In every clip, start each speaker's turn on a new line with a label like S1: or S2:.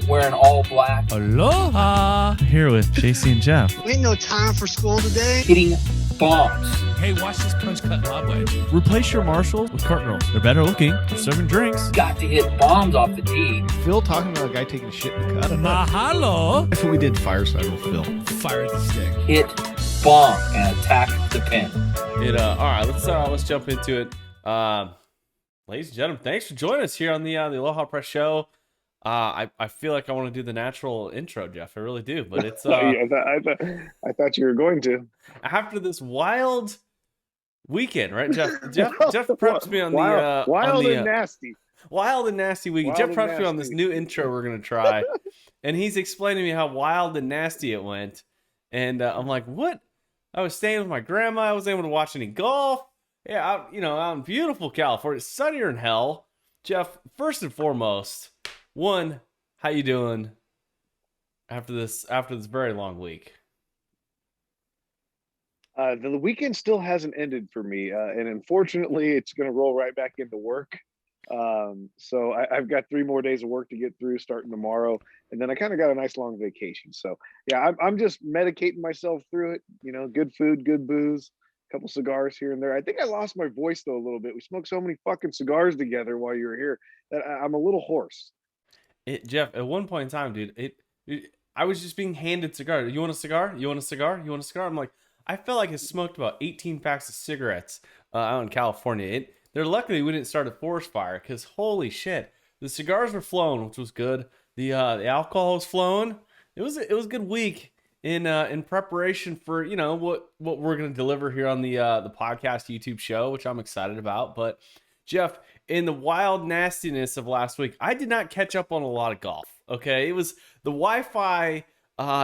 S1: wearing all black,
S2: Aloha! Here with JC and Jeff.
S3: Ain't no time for school today.
S1: hitting bombs.
S2: Hey, watch this punch cut my way. Replace your Marshalls with cart girls. They're better looking. They're serving drinks.
S1: Got to hit bombs off the tee.
S4: Phil talking about a guy taking a shit in the cut.
S2: Mahalo!
S4: That's what we did fireside with Phil.
S2: Fire the stick.
S1: Hit bomb and attack the pin.
S5: All right, let's jump into it. Ladies and gentlemen, thanks for joining us here on the Aloha Press Show. I feel like I want to do the natural intro, Jeff. I really do, but it's
S6: I thought you were going to.
S5: After this wild weekend, right, Jeff? Jeff preps me on
S6: wild and nasty.
S5: Wild and nasty weekend. Jeff preps me on this new intro we're gonna try, and he's explaining to me how wild and nasty it went, and I'm like, what? I was staying with my grandma. I wasn't able to watch any golf. Yeah, out in beautiful California, it's sunnier than hell. Jeff, first and foremost, how you doing after this very long week?
S6: The weekend still hasn't ended for me, and unfortunately, it's going to roll right back into work. So I've got 3 more days of work to get through, starting tomorrow, and then I kind of got a nice long vacation. So yeah, I'm just medicating myself through it. Good food, good booze, a couple cigars here and there. I think I lost my voice though a little bit. We smoked so many fucking cigars together while you were here that I'm a little hoarse.
S5: Jeff, at one point in time, dude, I was just being handed cigars. You want a cigar? You want a cigar? You want a cigar? I'm like, I felt like I smoked about 18 packs of cigarettes out in California. They're luckily we didn't start a forest fire because holy shit, the cigars were flowing, which was good. The alcohol was flowing. It was a good week in preparation for what we're gonna deliver here on the podcast YouTube show, which I'm excited about. But Jeff, in the wild nastiness of last week, I did not catch up on a lot of golf. Okay, it was the Wi-Fi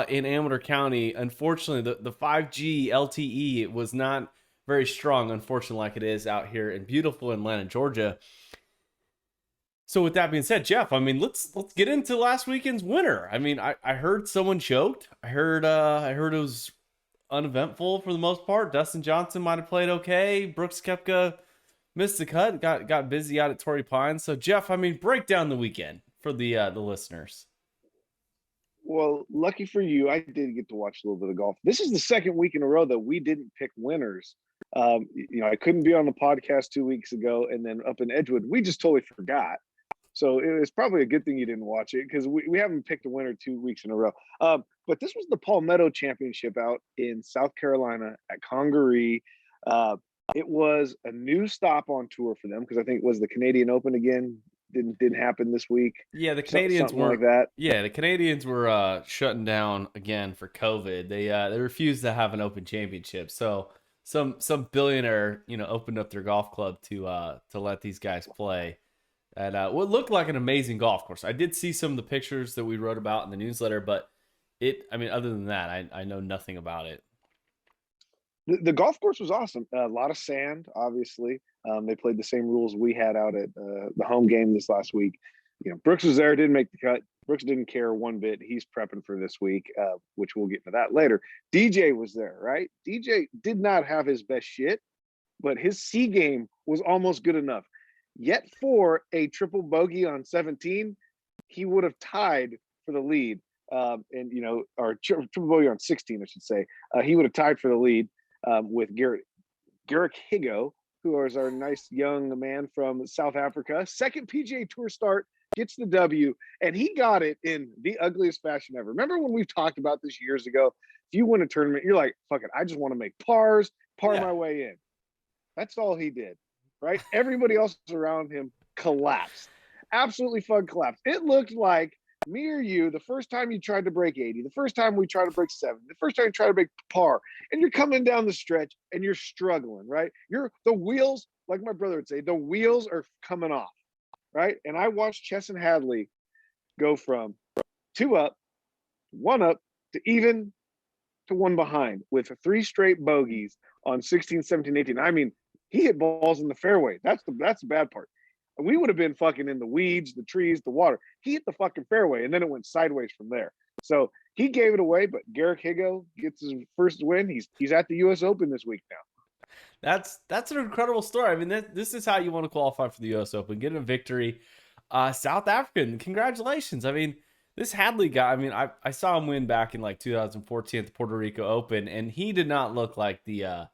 S5: in Amador County. Unfortunately, the 5G LTE was not very strong, unfortunately, like it is out here in beautiful Atlanta, Georgia. So with that being said, Jeff, I mean, let's get into last weekend's winner. I mean, I heard someone choked. I heard it was uneventful for the most part. Dustin Johnson might have played okay. Brooks Koepka missed the cut, got busy out at Torrey Pines. So Jeff, I mean, break down the weekend for the listeners.
S6: Well, lucky for you, I did get to watch a little bit of golf. This is the second week in a row that we didn't pick winners. I couldn't be on the podcast 2 weeks ago, and then up in Edgewood, we just totally forgot. So it was probably a good thing you didn't watch it because we haven't picked a winner 2 weeks in a row. But this was the Palmetto Championship out in South Carolina at Congaree. It was a new stop on tour for them because I think it was the Canadian Open again. Didn't happen this week.
S5: Yeah, the Canadians were
S6: like that.
S5: Yeah, the Canadians were shutting down again for COVID. They refused to have an Open Championship. So some billionaire opened up their golf club to let these guys play at what looked like an amazing golf course. I did see some of the pictures that we wrote about in the newsletter, but other than that, I know nothing about it.
S6: The golf course was awesome. A lot of sand, obviously. They played the same rules we had out at the home game this last week. Brooks was there, didn't make the cut. Brooks didn't care one bit. He's prepping for this week, which we'll get into that later. DJ was there, right? DJ did not have his best shit, but his C game was almost good enough. Yet for a triple bogey on 17, he would have tied for the lead. Or triple bogey on 16, I should say. He would have tied for the lead with Garrett Higo, who is our nice young man from South Africa. Second PGA Tour start, gets the W, and he got it in the ugliest fashion ever. Remember when we've talked about this years ago? If you win a tournament, you're like, fuck it, I just want to make par my way in. That's all he did, right? Everybody else around him collapsed. Absolutely fucking collapsed. It looked like me or you, the first time you tried to break 80, the first time we tried to break 70, the first time you tried to break par, and you're coming down the stretch and you're struggling, right? The wheels, like my brother would say, the wheels are coming off, right? And I watched Chesson Hadley go from 2 up, 1 up, to even to 1 behind with 3 straight bogeys on 16, 17, 18. I mean, he hit balls in the fairway. That's the bad part. We would have been fucking in the weeds, the trees, the water. He hit the fucking fairway, and then it went sideways from there. So he gave it away, but Garrett Higo gets his first win. He's at the U.S. Open this week now.
S5: That's an incredible story. I mean, this is how you want to qualify for the U.S. Open. Get a victory. South African, congratulations. I mean, This Hadley guy, I mean, I saw him win back in like 2014 at the Puerto Rico Open, and he did not look like the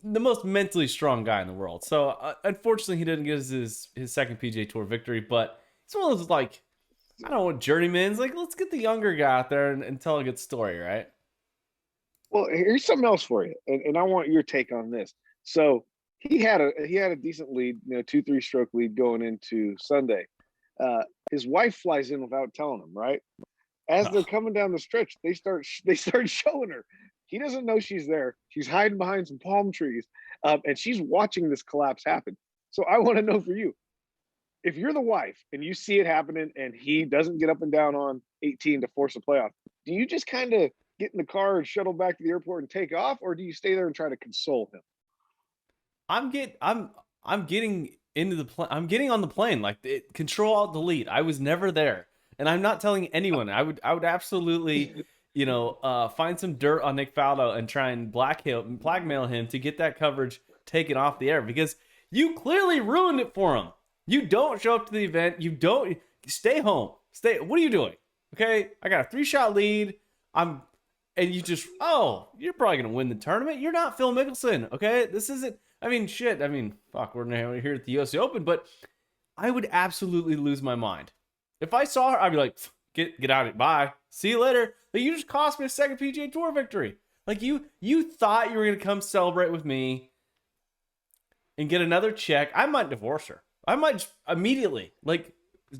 S5: most mentally strong guy in the world. So unfortunately, he didn't get his second PGA Tour victory. But it's one of those like, I don't know, journeyman's. Like, let's get the younger guy out there and tell a good story, right?
S6: Well, here's something else for you, and I want your take on this. So he had a decent lead, 2-3 stroke lead going into Sunday. His wife flies in without telling him, right? As they're coming down the stretch, they start showing her. He doesn't know she's there. She's hiding behind some palm trees, and she's watching this collapse happen. So I want to know for you, if you're the wife and you see it happening and he doesn't get up and down on 18 to force a playoff, do you just kind of get in the car and shuttle back to the airport and take off, or do you stay there and try to console him?
S5: I'm getting into the plane. I'm getting on the plane. Like, control alt delete. I was never there, and I'm not telling anyone. I would absolutely, find some dirt on Nick Faldo and try and blackmail him to get that coverage taken off the air, because you clearly ruined it for him. You don't show up to the event. You don't stay home. What are you doing? Okay, I got a 3-shot lead. And you just, you're probably going to win the tournament. You're not Phil Mickelson, okay? This isn't, fuck, we're here at the US Open, but I would absolutely lose my mind. If I saw her, I'd be like, get out of it, bye. See you later. Like, you just cost me a second PGA Tour victory. Like, you thought you were going to come celebrate with me and get another check. I might divorce her. I might just immediately, like,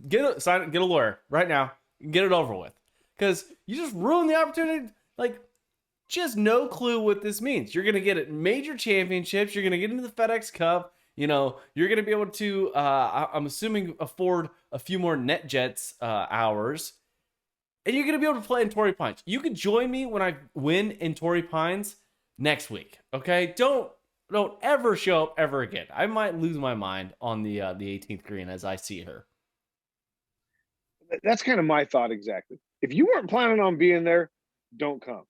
S5: get a lawyer right now and get it over with. Because you just ruined the opportunity. Like, just no clue what this means. You're going to get at major championships. You're going to get into the FedEx Cup. You're going to be able to, I'm assuming, afford a few more NetJets hours. And you're going to be able to play in Torrey Pines. You could join me when I win in Torrey Pines next week, okay? Don't ever show up ever again. I might lose my mind on the 18th green as I see her.
S6: That's kind of my thought exactly. If you weren't planning on being there, don't come,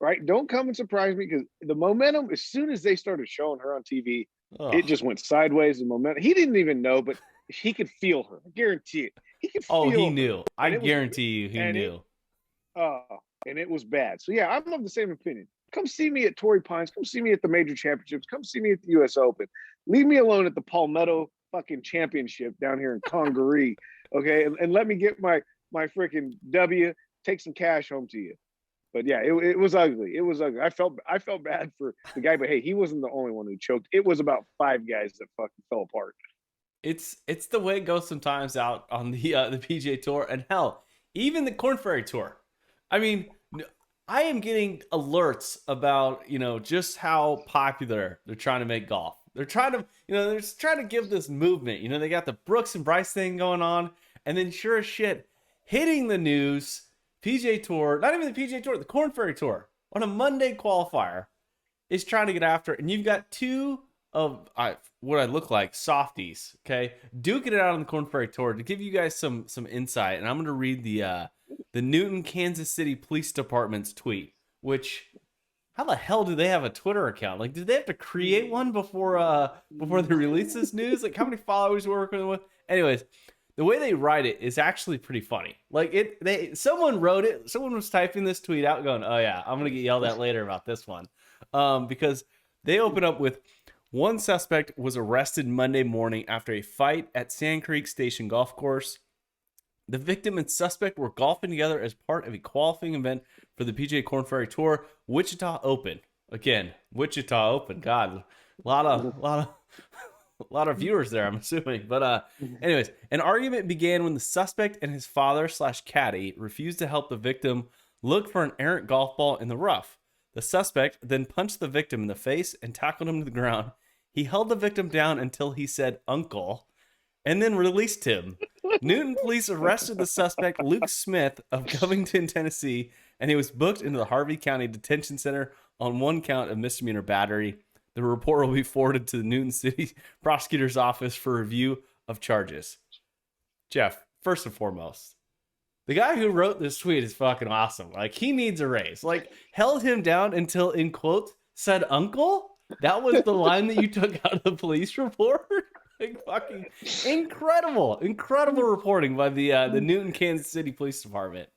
S6: right? Don't come and surprise me, because the momentum, as soon as they started showing her on TV, it just went sideways. The momentum, he didn't even know, but he could feel her. I guarantee it. He could feel
S5: he
S6: her.
S5: knew. I guarantee you he knew.
S6: And it was bad. So, yeah, I'm of the same opinion. Come see me at Torrey Pines. Come see me at the major championships. Come see me at the US Open. Leave me alone at the Palmetto fucking championship down here in Congaree, okay? And let me get my freaking W, take some cash home to you. But yeah, it was ugly. It was ugly. I felt bad for the guy, but hey, he wasn't the only one who choked. It was about 5 guys that fucking fell apart.
S5: It's the way it goes sometimes out on the PGA Tour, and hell, even the Korn Ferry Tour. I mean, I am getting alerts about just how popular they're trying to make golf. They're trying to they're just trying to give this movement. They got the Brooks and Bryce thing going on, and then sure as shit, hitting the news. PGA Tour, not even the PGA Tour, the Korn Ferry Tour on a Monday qualifier is trying to get after it. And you've got two of what I look like softies, okay, duking it out on the Korn Ferry Tour. To give you guys some insight, and I'm going to read the Newton, Kansas City Police Department's tweet, which, how the hell do they have a Twitter account? Like, did they have to create one before they release this news? Like, how many followers we're working with? Anyways, the way they write it is actually pretty funny. Like, someone wrote it. Someone was typing this tweet out going, oh yeah, I'm going to get yelled at later about this one. Because they open up with, one suspect was arrested Monday morning after a fight at Sand Creek Station Golf Course. The victim and suspect were golfing together as part of a qualifying event for the PGA Korn Ferry Tour Wichita Open. Again, Wichita Open. God, a lot of viewers there, I'm assuming. But anyways, an argument began when the suspect and his father/caddy refused to help the victim look for an errant golf ball in the rough. The suspect then punched the victim in the face and tackled him to the ground. He held the victim down until he said "uncle," and then released him. Newton police arrested the suspect, Luke Smith, of Covington, Tennessee, and he was booked into the Harvey County Detention Center on one count of misdemeanor battery. The report will be forwarded to the Newton City Prosecutor's Office for review of charges. Jeff, first and foremost, the guy who wrote this tweet is fucking awesome. Like, he needs a raise. Like, held him down until, in quotes, said "uncle"? That was the line that you took out of the police report? Like fucking incredible reporting by the Newton, Kansas City Police Department.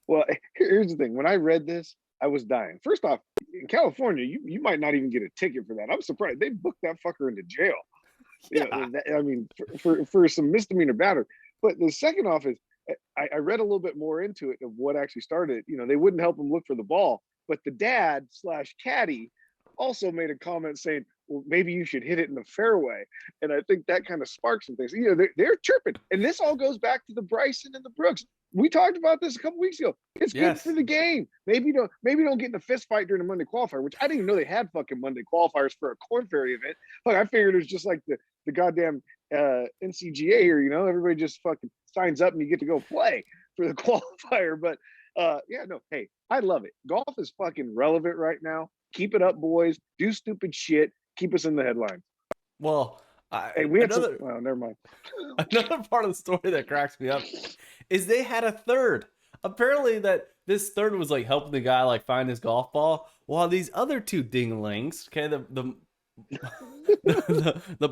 S6: Well, here's the thing. When I read this, I was dying. First off, in California, you might not even get a ticket for that. I'm surprised they booked that fucker into jail.
S5: Yeah.
S6: I mean, for some misdemeanor battery. But the second off is, I read a little bit more into it of what actually started it. You know, they wouldn't help him look for the ball, but the dad / caddy also made a comment saying, well, maybe you should hit it in the fairway. And I think that kind of sparks some things. You know, they're chirping. And this all goes back to the Bryson and the Brooks. We talked about this a couple weeks ago. It's good for the game. Maybe don't get in a fist fight during a Monday qualifier, which I didn't even know they had fucking Monday qualifiers for a Corn Ferry event. Like, I figured it was just like the goddamn NCGA here, you know, everybody just fucking signs up and you get to go play for the qualifier. But yeah, no, hey, I love it. Golf is fucking relevant right now. Keep it up, boys. Do stupid shit. Keep us in the headlines.
S5: Well,
S6: hey, we had well, never mind.
S5: Another part of the story that cracks me up is they had a third. Apparently that this third was like helping the guy like find his golf ball, while these other two dinglings, okay, the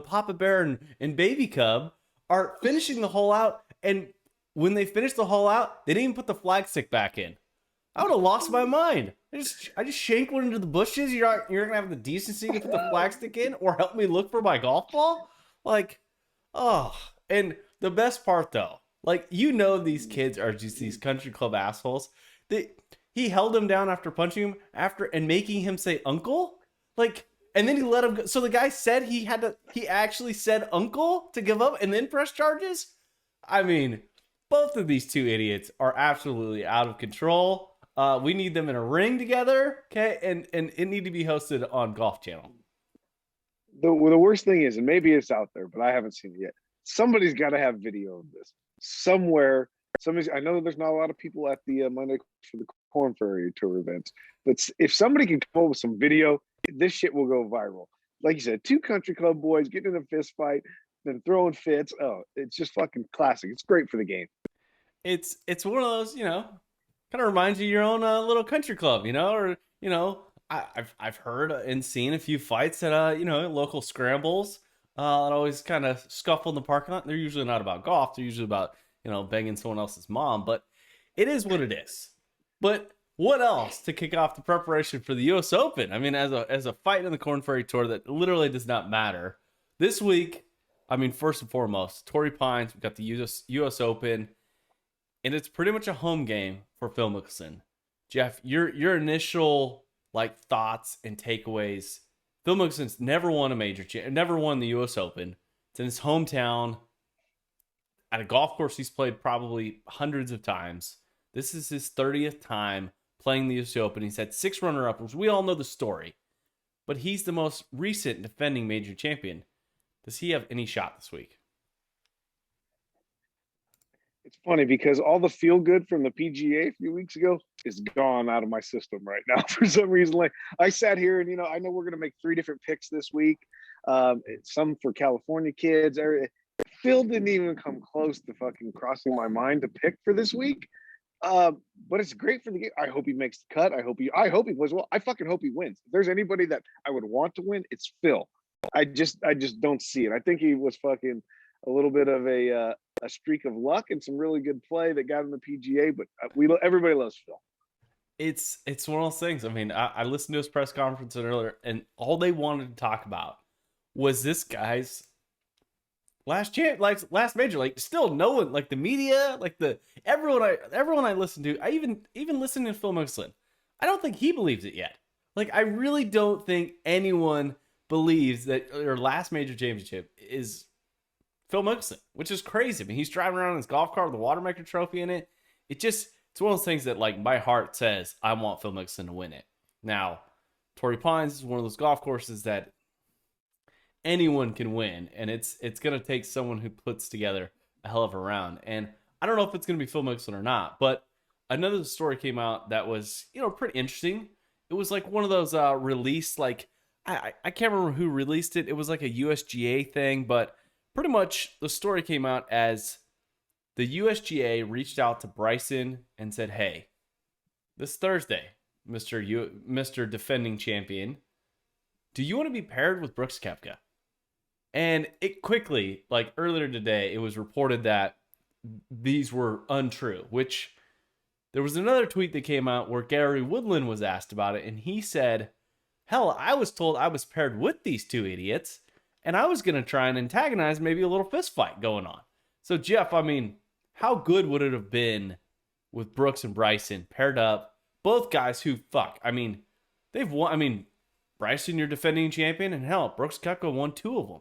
S5: Papa Bear and Baby Cub are finishing the hole out, and when they finished the hole out, they didn't even put the flag stick back in. I would have lost my mind. I just shanked one into the bushes. You're gonna have the decency to put the flag stick in or help me look for my golf ball? Like, oh. And the best part though, like, you know, these kids are just these country club assholes. He held him down after punching him and making him say uncle. Like, and then he let him go. So the guy said he actually said uncle to give up and then press charges. I mean, both of these two idiots are absolutely out of control. We need them in a ring together, okay? And it need to be hosted on Golf Channel.
S6: The worst thing is, and maybe it's out there, but I haven't seen it yet. Somebody's got to have video of this somewhere. I know there's not a lot of people at the Monday for the Corn Ferry Tour events, but if somebody can come up with some video, this shit will go viral. Like you said, two country club boys getting in a fist fight, then throwing fits. Oh, it's just fucking classic. It's great for the game.
S5: It's one of those, you know, kind of reminds you of your own little country club, you know, or, you know, I've heard and seen a few fights at you know, local scrambles that always kind of scuffle in the parking lot. They're usually not about golf. They're usually about, you know, banging someone else's mom, but it is what it is. But what else to kick off the preparation for the U.S. Open? I mean, as a fight in the Corn Ferry Tour that literally does not matter this week. I mean, first and foremost, Torrey Pines. We've got the U.S. Open, and it's pretty much a home game for Phil Mickelson. Jeff, your initial like thoughts and takeaways. Phil Mickelson's never won never won the U.S. Open. It's in his hometown, at a golf course he's played probably hundreds of times. This is his 30th time playing the U.S. Open. He's had 6 runner-ups. We all know the story, but he's the most recent defending major champion. Does he have any shot this week?
S6: It's funny because all the feel good from the PGA a few weeks ago is gone out of my system right now for some reason. Like, I sat here and, you know, I know we're going to make 3 different picks this week. Some for California kids. Phil didn't even come close to fucking crossing my mind to pick for this week. But it's great for the game. I hope he makes the cut. I hope he plays well. I fucking hope he wins. If there's anybody that I would want to win, it's Phil. I just don't see it. I think he was fucking a little bit of a streak of luck and some really good play that got him the PGA, but everybody loves Phil.
S5: It's one of those things. I mean, I listened to his press conference earlier, and all they wanted to talk about was this guy's last major. Like, still no one, like the media, like everyone I listened to, I even listened to Phil Mickelson. I don't think he believes it yet. Like, I really don't think anyone believes that their last major championship is Phil Mickelson, which is crazy. I mean, he's driving around in his golf cart with a Watermaker trophy in it. It's one of those things that, like, my heart says, I want Phil Mickelson to win it. Now, Torrey Pines is one of those golf courses that anyone can win, and it's going to take someone who puts together a hell of a round. And I don't know if it's going to be Phil Mickelson or not, but another story came out that was, you know, pretty interesting. It was like one of those released, like, I can't remember who released it. It was like a USGA thing, but pretty much the story came out as the USGA reached out to Bryson and said, hey, this Thursday, Mr. Defending Champion, do you want to be paired with Brooks Koepka? And it quickly, like earlier today, it was reported that these were untrue, which there was another tweet that came out where Gary Woodland was asked about it, and he said, hell, I was told I was paired with these two idiots, and I was going to try and antagonize maybe a little fist fight going on. So, Jeff, I mean, how good would it have been with Brooks and Bryson paired up? Both guys who, I mean, they've won. I mean, Bryson, your defending champion, and hell, Brooks Koepka won 2 of them.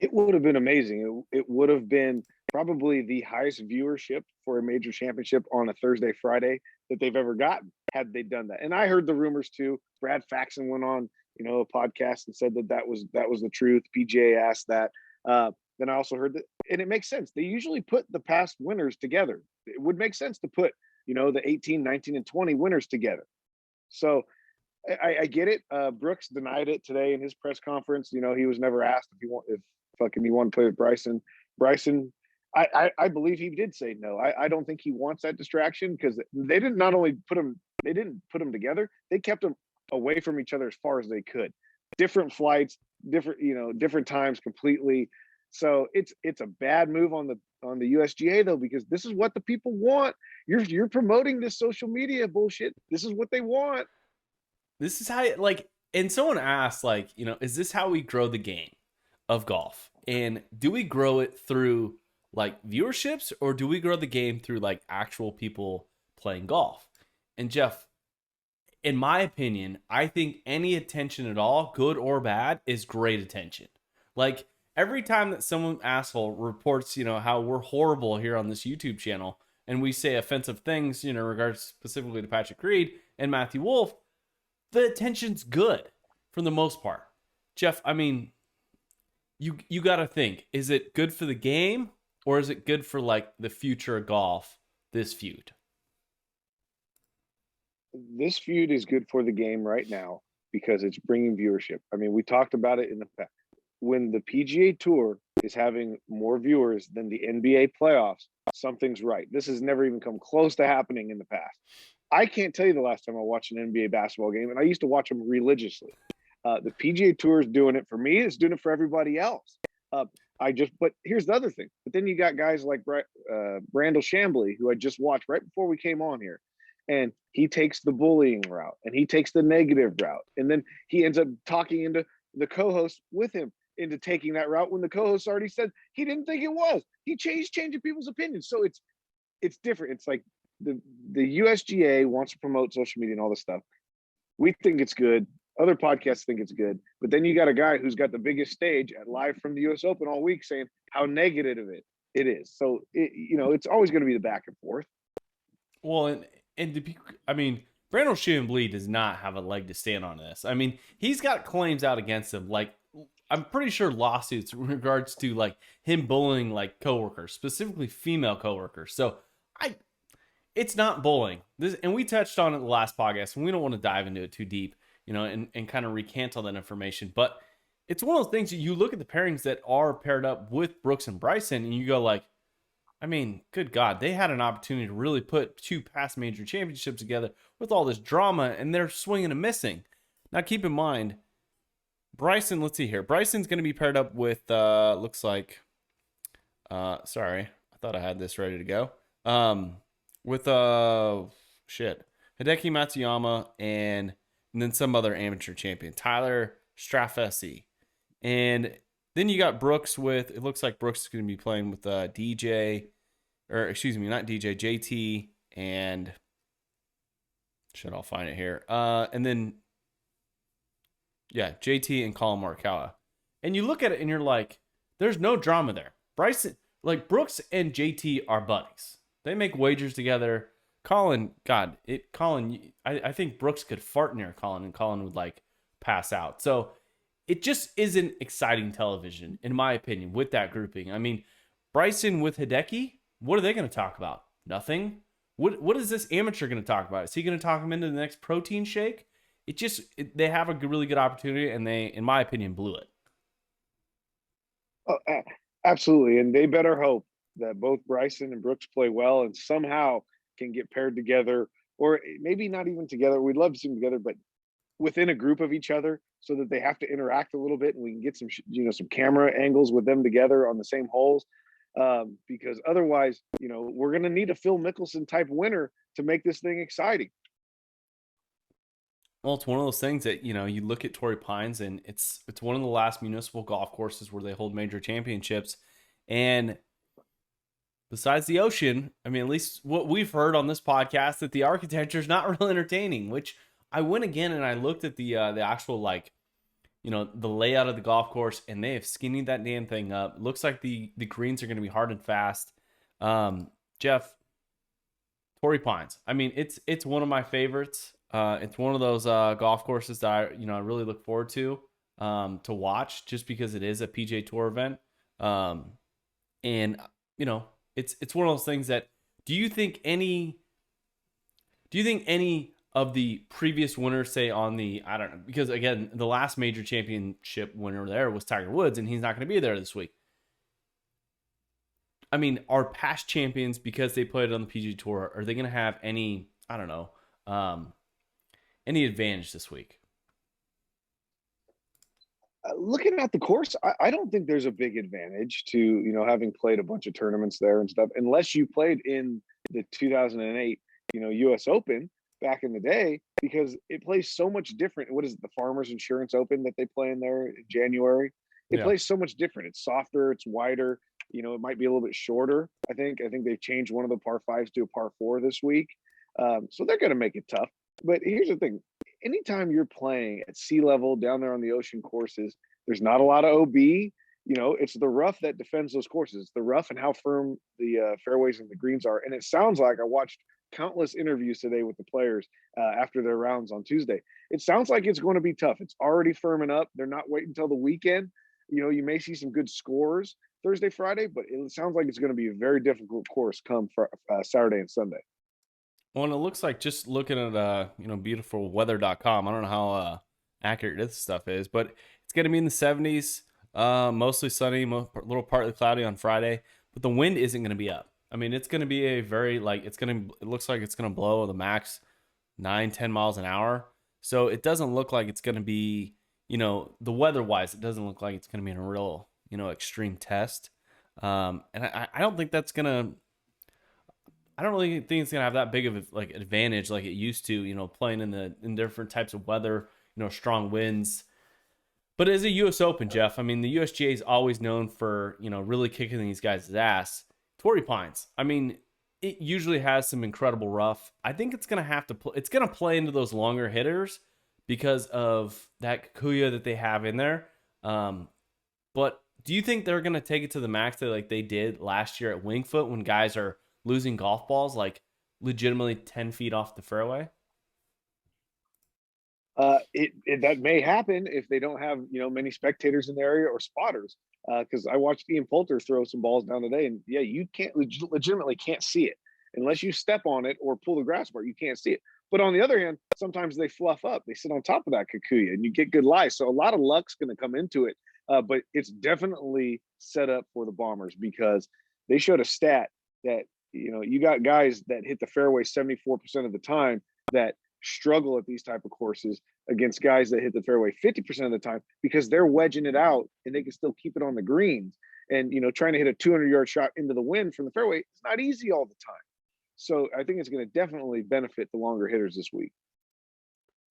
S6: It would have been amazing. It would have been probably the highest viewership for a major championship on a Thursday, Friday that they've ever gotten had they done that. And I heard the rumors too. Brad Faxon went on, a podcast and said that was the truth. PGA asked that. Then I also heard that, and it makes sense. They usually put the past winners together. It would make sense to put, the 18, 19, and 20 winners together. So I get it. Brooks denied it today in his press conference. He was never asked if he wanted to play with Bryson. Bryson, I believe he did say no. I don't think he wants that distraction because they didn't put them together. They kept them away from each other as far as they could. Different flights, different times completely. So it's a bad move on the USGA though, because this is what the people want. You're promoting this social media bullshit. This is what they want.
S5: This is how, and someone asked, is this how we grow the game of golf? And do we grow it through viewerships, or do we grow the game through actual people playing golf? And Jeff, in my opinion, I think any attention at all, good or bad, is great attention. Every time that someone asshole reports, how we're horrible here on this YouTube channel, and we say offensive things, in regards specifically to Patrick Reed and Matthew Wolff, the attention's good for the most part. Jeff, I mean, you got to think, is it good for the game, or is it good for the future of golf, this feud?
S6: This feud is good for the game right now because it's bringing viewership. I mean, we talked about it in the past. When the PGA Tour is having more viewers than the NBA playoffs, something's right. This has never even come close to happening in the past. I can't tell you the last time I watched an NBA basketball game, and I used to watch them religiously. The PGA Tour is doing it for me. It's doing it for everybody else. But here's the other thing. But then you got guys like Brandel Chambly, who I just watched right before we came on here. And he takes the bullying route, and he takes the negative route. And then he ends up talking into the co-host with him into taking that route when the co-host already said he didn't think it was. He changing people's opinions. So it's different. It's like the USGA wants to promote social media and all this stuff. We think it's good. Other podcasts think it's good. But then you got a guy who's got the biggest stage at live from the US Open all week saying how negative it is. So it's always going to be the back and forth.
S5: Well, Brandel Chambly does not have a leg to stand on this. I mean, he's got claims out against him. I'm pretty sure lawsuits in regards to him bullying coworkers, specifically female coworkers. So it's not bullying. And we touched on it in the last podcast, and we don't want to dive into it too deep, and kind of recant all that information. But it's one of those things that you look at the pairings that are paired up with Brooks and Bryson, and you go good God, they had an opportunity to really put 2 past major championships together with all this drama, and they're swinging and missing. Now, keep in mind, Bryson, let's see here. Bryson's going to be paired up with, looks like, sorry, I thought I had this ready to go. With, Hideki Matsuyama and then some other amateur champion, Tyler Straface. And then you got Brooks with, it looks like Brooks is going to be playing with JT and, I'll find it here. And then, JT and Colin Morikawa. And you look at it and you're like, there's no drama there. Bryson, Brooks and JT are buddies. They make wagers together. Colin, I think Brooks could fart near Colin and Colin would pass out. So it just isn't exciting television, in my opinion, with that grouping. I mean, Bryson with Hideki, what are they going to talk about? Nothing. What is this amateur going to talk about? Is he going to talk him into the next protein shake? They have a really good opportunity, and they, in my opinion, blew it.
S6: Oh, absolutely. And they better hope that both Bryson and Brooks play well and somehow can get paired together, or maybe not even together. We'd love to see them together, but within a group of each other so that they have to interact a little bit, and we can get some some camera angles with them together on the same holes. Because otherwise, we're going to need a Phil Mickelson type winner to make this thing exciting.
S5: Well, it's one of those things that, you look at Torrey Pines, and it's one of the last municipal golf courses where they hold major championships. And besides the ocean, I mean, at least what we've heard on this podcast, that the architecture is not real entertaining, which I went again and I looked at the actual, the layout of the golf course, and they have skinnied that damn thing up. Looks like the greens are going to be hard and fast. Jeff, Torrey Pines. I mean, it's one of my favorites. It's one of those golf courses that I really look forward to watch, just because it is a PGA Tour event. And it's one of those things that, do you think any of the previous winners, say on the, I don't know, because again, the last major championship winner there was Tiger Woods, and he's not going to be there this week. I mean, are past champions, because they played on the PGA Tour, are they going to have any, I don't know, any advantage this week?
S6: Looking at the course, I don't think there's a big advantage to, having played a bunch of tournaments there and stuff, unless you played in the 2008, US Open back in the day, because it plays so much different. What is it, the Farmers Insurance Open that they play in there in January? It plays so much different. It's softer, it's wider, it might be a little bit shorter. I think they've changed one of the par fives to a par four this week. So they're going to make it tough. But here's the thing. Anytime you're playing at sea level down there on the ocean courses, there's not a lot of OB. It's the rough that defends those courses. It's the rough and how firm the fairways and the greens are. And it sounds like, I watched countless interviews today with the players after their rounds on Tuesday. It sounds like it's going to be tough. It's already firming up. They're not waiting until the weekend. You may see some good scores Thursday, Friday, but it sounds like it's going to be a very difficult course come for Saturday and Sunday.
S5: Well, and it looks like, just looking at beautifulweather.com, I don't know how accurate this stuff is, but it's going to be in the 70s, mostly sunny, a little partly cloudy on Friday, but the wind isn't going to be up. I mean, it's going to be a very, it looks like it's going to blow the max 9-10 miles an hour. So it doesn't look like it's going to be, the weather-wise, it doesn't look like it's going to be in a real, extreme test. And I don't think that's going to, I don't really think it's gonna have that big of a advantage like it used to, playing in different types of weather, strong winds. But as a U.S. Open, Jeff, I mean, the USGA is always known for, really kicking these guys' ass. Torrey Pines, I mean, it usually has some incredible rough. I think it's gonna have to it's gonna play into those longer hitters because of that Kikuyu that they have in there. But do you think they're gonna take it to the max that they did last year at Winged Foot, when guys are losing golf balls legitimately 10 feet off the fairway?
S6: That may happen if they don't have many spectators in the area or spotters. Because I watched Ian Poulter throw some balls down today, and you can't legitimately can't see it unless you step on it or pull the grass bar. You can't see it. But on the other hand, sometimes they fluff up. They sit on top of that Kikuyu, and you get good lies. So a lot of luck's going to come into it. But it's definitely set up for the Bombers, because they showed a stat that you got guys that hit the fairway 74% of the time that struggle at these type of courses against guys that hit the fairway 50% of the time, because they're wedging it out and they can still keep it on the greens. And, trying to hit a 200-yard shot into the wind from the fairway, it's not easy all the time. So I think it's going to definitely benefit the longer hitters this week.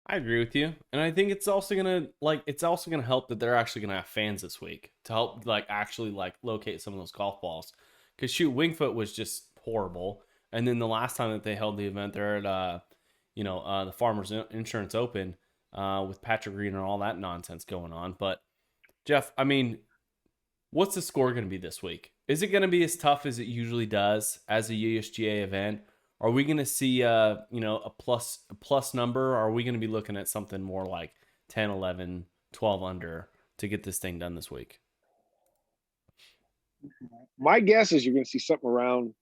S5: I agree with you. And I think it's also going to help that they're actually going to have fans this week to help actually locate some of those golf balls. Because Winged Foot was just horrible. And then the last time that they held the event there at the Farmers Insurance Open with Patrick Green and all that nonsense going on. But Jeff, I mean, what's the score going to be this week? Is it going to be as tough as it usually does as a USGA event? Are we going to see a plus number, or are we going to be looking at something more like 10, 11, 12 under to get this thing done this week?
S6: My guess is you're going to see something around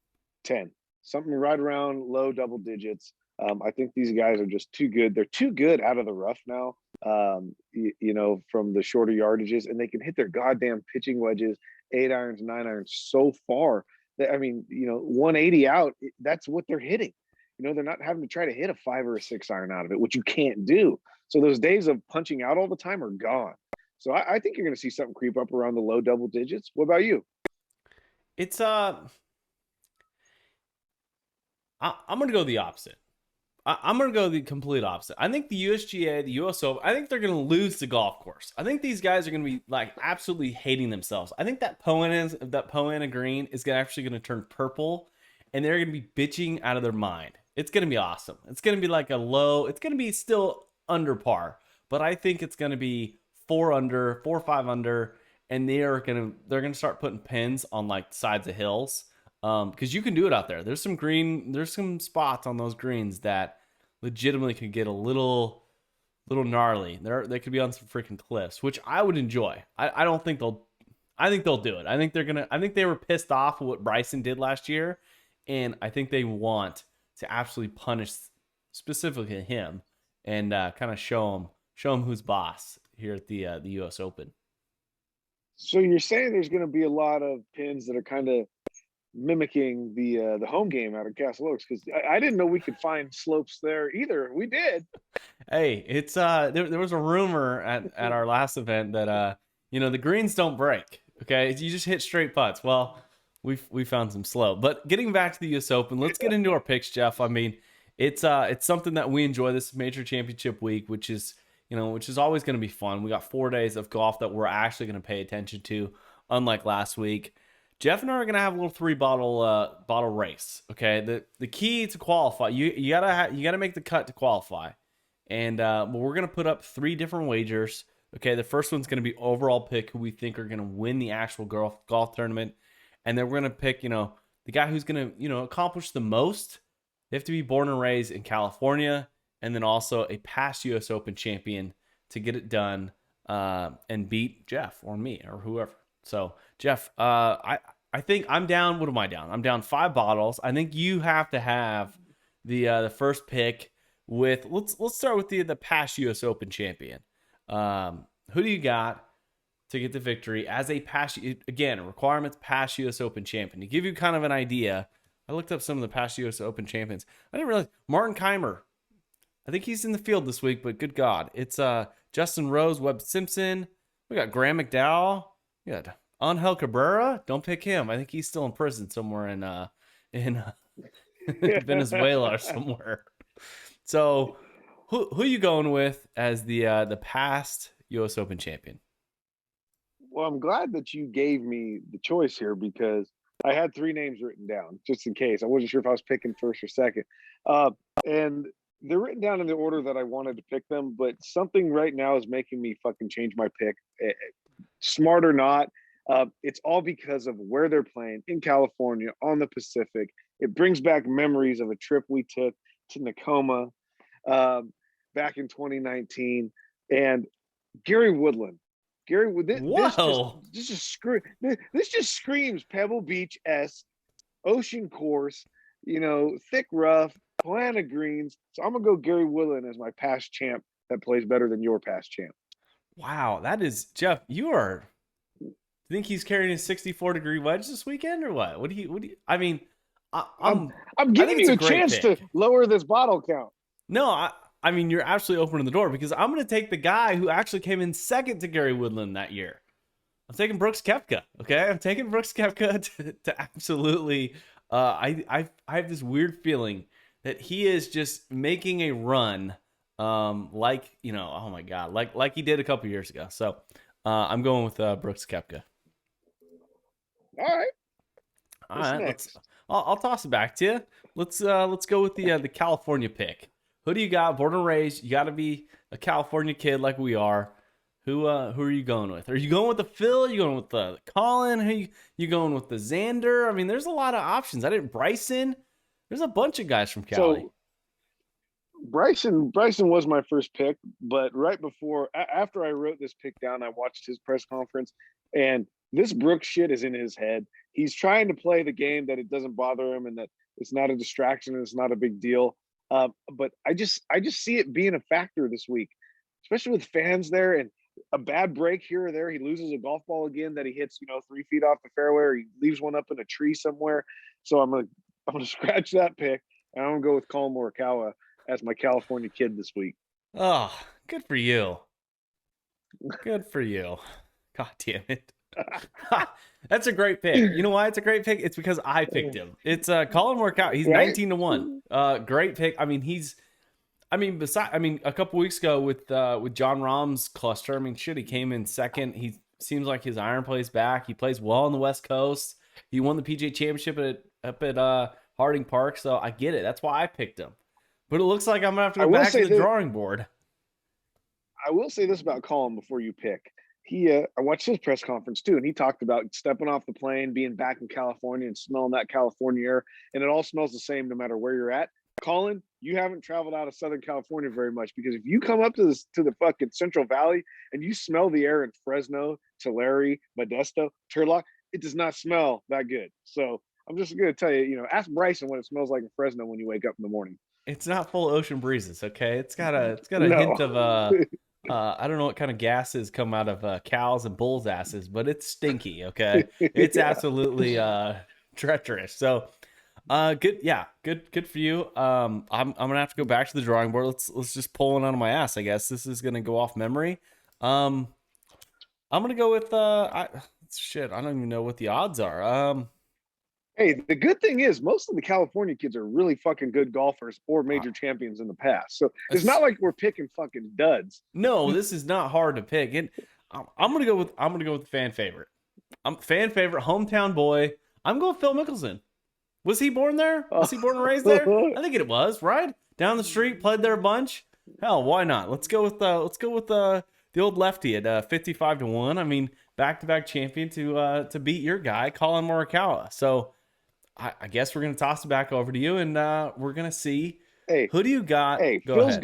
S6: 10, something right around low double digits. I think these guys are just too good. They're too good out of the rough now, from the shorter yardages, and they can hit their goddamn pitching wedges, 8 irons, 9 irons so far that, 180 out, that's what they're hitting. They're not having to try to hit a 5 or a 6 iron out of it, which you can't do. So those days of punching out all the time are gone. So I think you're going to see something creep up around the low double digits. What about you?
S5: It's I'm gonna go the opposite. I'm gonna go the complete opposite. I think the USGA, the USO, I think they're gonna lose the golf course. I think these guys are gonna be like absolutely hating themselves. I think that Poana green is actually gonna turn purple, and they're gonna be bitching out of their mind. It's gonna be awesome. It's gonna be like a low. It's gonna be still under par, but I think it's gonna be 4 under, 4 or 5 under, and they're gonna start putting pins on like sides of hills. Because you can do it out there. There's some spots on those greens that legitimately could get a little gnarly. They could be on some freaking cliffs, which I would enjoy. I think they'll do it. I think they were pissed off with what Bryson did last year, and I think they want to absolutely punish specifically him and kind of show him who's boss here at the U.S. Open.
S6: So you're saying there's going to be a lot of pins that are kind of mimicking the home game out of Castle Oaks, because I didn't know we could find slopes there either. We did.
S5: Hey, it's there was a rumor at our last event that the greens don't break. Okay, you just hit straight putts. Well, we found some slope. But getting back to the U.S. Open, let's get into our picks, Jeff. I mean, it's something that we enjoy. This major championship week, which is always going to be fun. We got 4 days of golf that we're actually going to pay attention to, unlike last week. Jeff and I are gonna have a little 3 bottle race. Okay, the key to qualify, you gotta make the cut to qualify, and we're gonna put up 3 different wagers. Okay, the first one's gonna be overall pick who we think are gonna win the actual golf tournament, and then we're gonna pick the guy who's gonna accomplish the most. They have to be born and raised in California, and then also a past U.S. Open champion to get it done and beat Jeff or me or whoever. So, Jeff, I think I'm down. What am I down? I'm down 5 bottles. I think you have to have the first pick with let's start with the past U.S. Open champion. Who do you got to get the victory as a past, again, requirements past U.S. Open champion? To give you kind of an idea, I looked up some of the past U.S. Open champions. I didn't realize Martin Keimer. I think he's in the field this week, but good God, it's Justin Rose, Webb Simpson. We got Graham McDowell. Good. Angel Cabrera, don't pick him. I think he's still in prison somewhere in Venezuela or somewhere. So, who you going with as the past U.S. Open champion?
S6: Well, I'm glad that you gave me the choice here, because I had 3 names written down just in case. I wasn't sure if I was picking first or second, and they're written down in the order that I wanted to pick them. But something right now is making me fucking change my pick. Smart or not, it's all because of where they're playing in California on the Pacific. It brings back memories of a trip we took to Nakoma back in 2019, and Gary Woodland. This just screams Pebble Beach-esque, ocean course, thick rough, Poana greens. So I'm gonna go Gary Woodland as my past champ that plays better than your past champ.
S5: Wow, that is Jeff. You think he's carrying a 64-degree wedge this weekend or what? What do you? I mean,
S6: I'm giving you a chance to lower this bottle count.
S5: No, I mean you're absolutely opening the door, because I'm going to take the guy who actually came in second to Gary Woodland that year. I'm taking Brooks Koepka. Okay, I'm taking Brooks Koepka to absolutely. I have this weird feeling that he is just making a run. Oh my God, like he did a couple years ago. So I'm going with Brooks Koepka.
S6: All right.
S5: I'll toss it back to you. Let's go with the California pick. Who do you got? Born and raised. You got to be a California kid like we are. Who are you going with? Are you going with the Phil? Are you going with the Colin? Who you going with the Xander? I mean, there's a lot of options. Bryson. There's a bunch of guys from Cali.
S6: So, Bryson was my first pick, but right before, after I wrote this pick down, I watched his press conference, and this Brooks shit is in his head. He's trying to play the game that it doesn't bother him and that it's not a distraction and it's not a big deal. But I just see it being a factor this week, especially with fans there, and a bad break here or there. He loses a golf ball again that he hits, 3 feet off the fairway, or he leaves one up in a tree somewhere. So I'm gonna scratch that pick, and I'm gonna go with Colin Morikawa as my California kid this week.
S5: Oh, good for you. Good for you. God damn it. That's a great pick. You know why it's a great pick? It's because I picked him. It's Colin Workout. He's
S6: Right?
S5: 19-1. Great pick. I mean, a couple weeks ago with John Rahm's cluster, I mean, shit, he came in second. He seems like his iron plays back. He plays well on the West Coast. He won the PGA Championship up at Harding Park, so I get it. That's why I picked him. But it looks like I'm gonna have to
S6: I
S5: go
S6: will
S5: back to
S6: say
S5: the
S6: that-
S5: drawing board.
S6: I will say this about Colin before you pick. I watched his press conference too, and he talked about stepping off the plane, being back in California, and smelling that California air, and it all smells the same no matter where you're at. Colin, you haven't traveled out of Southern California very much, because if you come up to the fucking Central Valley and you smell the air in Fresno, Tulare, Modesto, Turlock, it does not smell that good. So I'm just gonna tell you, ask Bryson what it smells like in Fresno when you wake up in the morning.
S5: It's not full of ocean breezes, okay? It's got a
S6: No.
S5: hint of I don't know what kind of gases come out of cows and bulls' asses, but it's stinky, okay? It's
S6: Yeah.
S5: absolutely treacherous. So good for you. I'm gonna have to go back to the drawing board. Let's just pull one out of my ass, I guess. This is gonna go off memory. I'm gonna go with I don't even know what the odds are.
S6: Hey, the good thing is most of the California kids are really fucking good golfers or major champions in the past. So it's not like we're picking fucking duds.
S5: No, this is not hard to pick. And I'm gonna go with the fan favorite. Fan favorite, hometown boy. I'm going Phil Mickelson. Was he born there? Was he born and raised there? I think it was, right? Down the street, played there a bunch. Hell, why not? Let's go with the old lefty at 55-1. I mean, back-to-back champion to beat your guy, Colin Morikawa. So I guess we're gonna toss it back over to you, and we're gonna see.
S6: Hey,
S5: who do you got?
S6: Hey,
S5: Go
S6: Phil's
S5: ahead.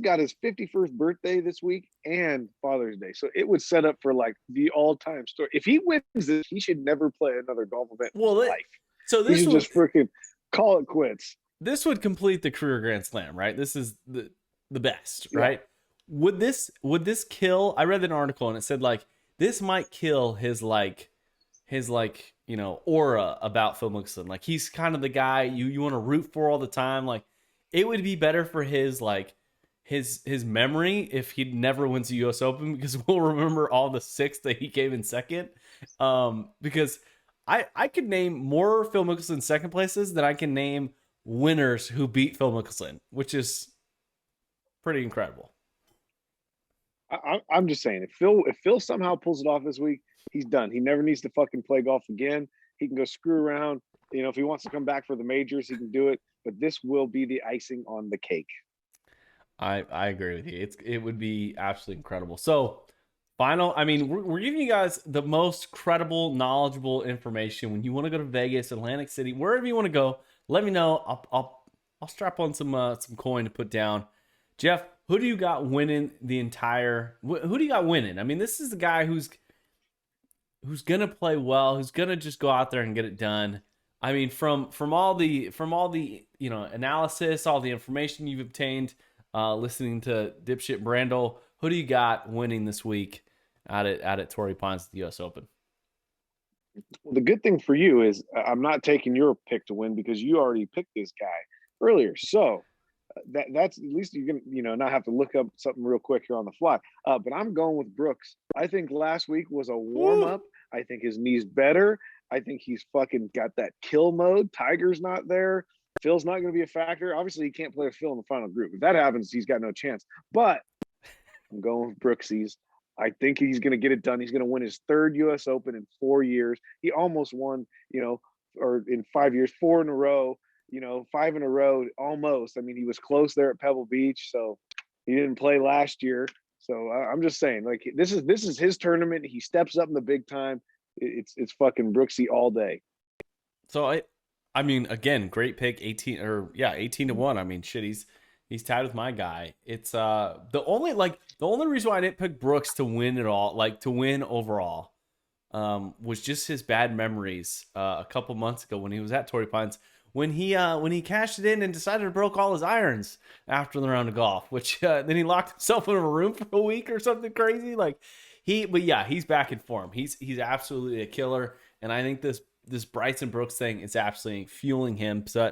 S6: got his 51st birthday this week and Father's Day. So it would set up for like the all-time story. If he wins this, he should never play another golf event in his life.
S5: So
S6: He
S5: this
S6: should
S5: would,
S6: just freaking call it quits.
S5: this would complete the career Grand Slam, right? This is the best,
S6: Yeah.
S5: right? Would this kill? I read an article and it said like this might kill his aura about Phil Mickelson. Like he's kind of the guy you want to root for all the time. Like it would be better for his his memory if he never wins the US Open, because we'll remember all the six that he came in second. Because I could name more Phil Mickelson second places than I can name winners who beat Phil Mickelson, which is pretty incredible.
S6: I'm just saying, if Phil somehow pulls it off this week, he's done. He never needs to fucking play golf again. He can go screw around. If he wants to come back for the majors, he can do it. But this will be the icing on the cake.
S5: I agree with you. It would be absolutely incredible. So we're giving you guys the most credible, knowledgeable information. When you want to go to Vegas, Atlantic City, wherever you want to go, let me know. I'll strap on some coin to put down. Jeff, who do you got winning the entire? Who do you got winning? I mean, this is the guy who's gonna play well, who's gonna just go out there and get it done. I mean, from all the analysis, all the information you've obtained, listening to dipshit Brandel, who do you got winning this week out at Torrey Pines at the U.S. Open?
S6: Well, the good thing for you is I'm not taking your pick to win because you already picked this guy earlier. So that's at least you can not have to look up something real quick here on the fly. But I'm going with Brooks. I think last week was a warm up. I think his knee's better. I think he's fucking got that kill mode. Tiger's not there. Phil's not going to be a factor. Obviously, he can't play with Phil in the final group. If that happens, he's got no chance. But I'm going with Brooksies. I think he's going to get it done. He's going to win his third U.S. Open in 4 years. He almost won, or in 5 years, 4 in a row. 5 in a row, almost. I mean, he was close there at Pebble Beach, so he didn't play last year. So I'm just saying, like, this is his tournament. He steps up in the big time. It's fucking Brooksy all day.
S5: So I mean, again, great pick, 18-1. I mean, shit, he's tied with my guy. It's the only reason why I didn't pick Brooks to win it all, like to win overall, was just his bad memories a couple months ago when he was at Torrey Pines. When he cashed it in and decided to broke all his irons after the round of golf, which then he locked himself in a room for a week or something crazy. Like he's back in form. He's absolutely a killer, and I think this Bryson Brooks thing is absolutely fueling him. So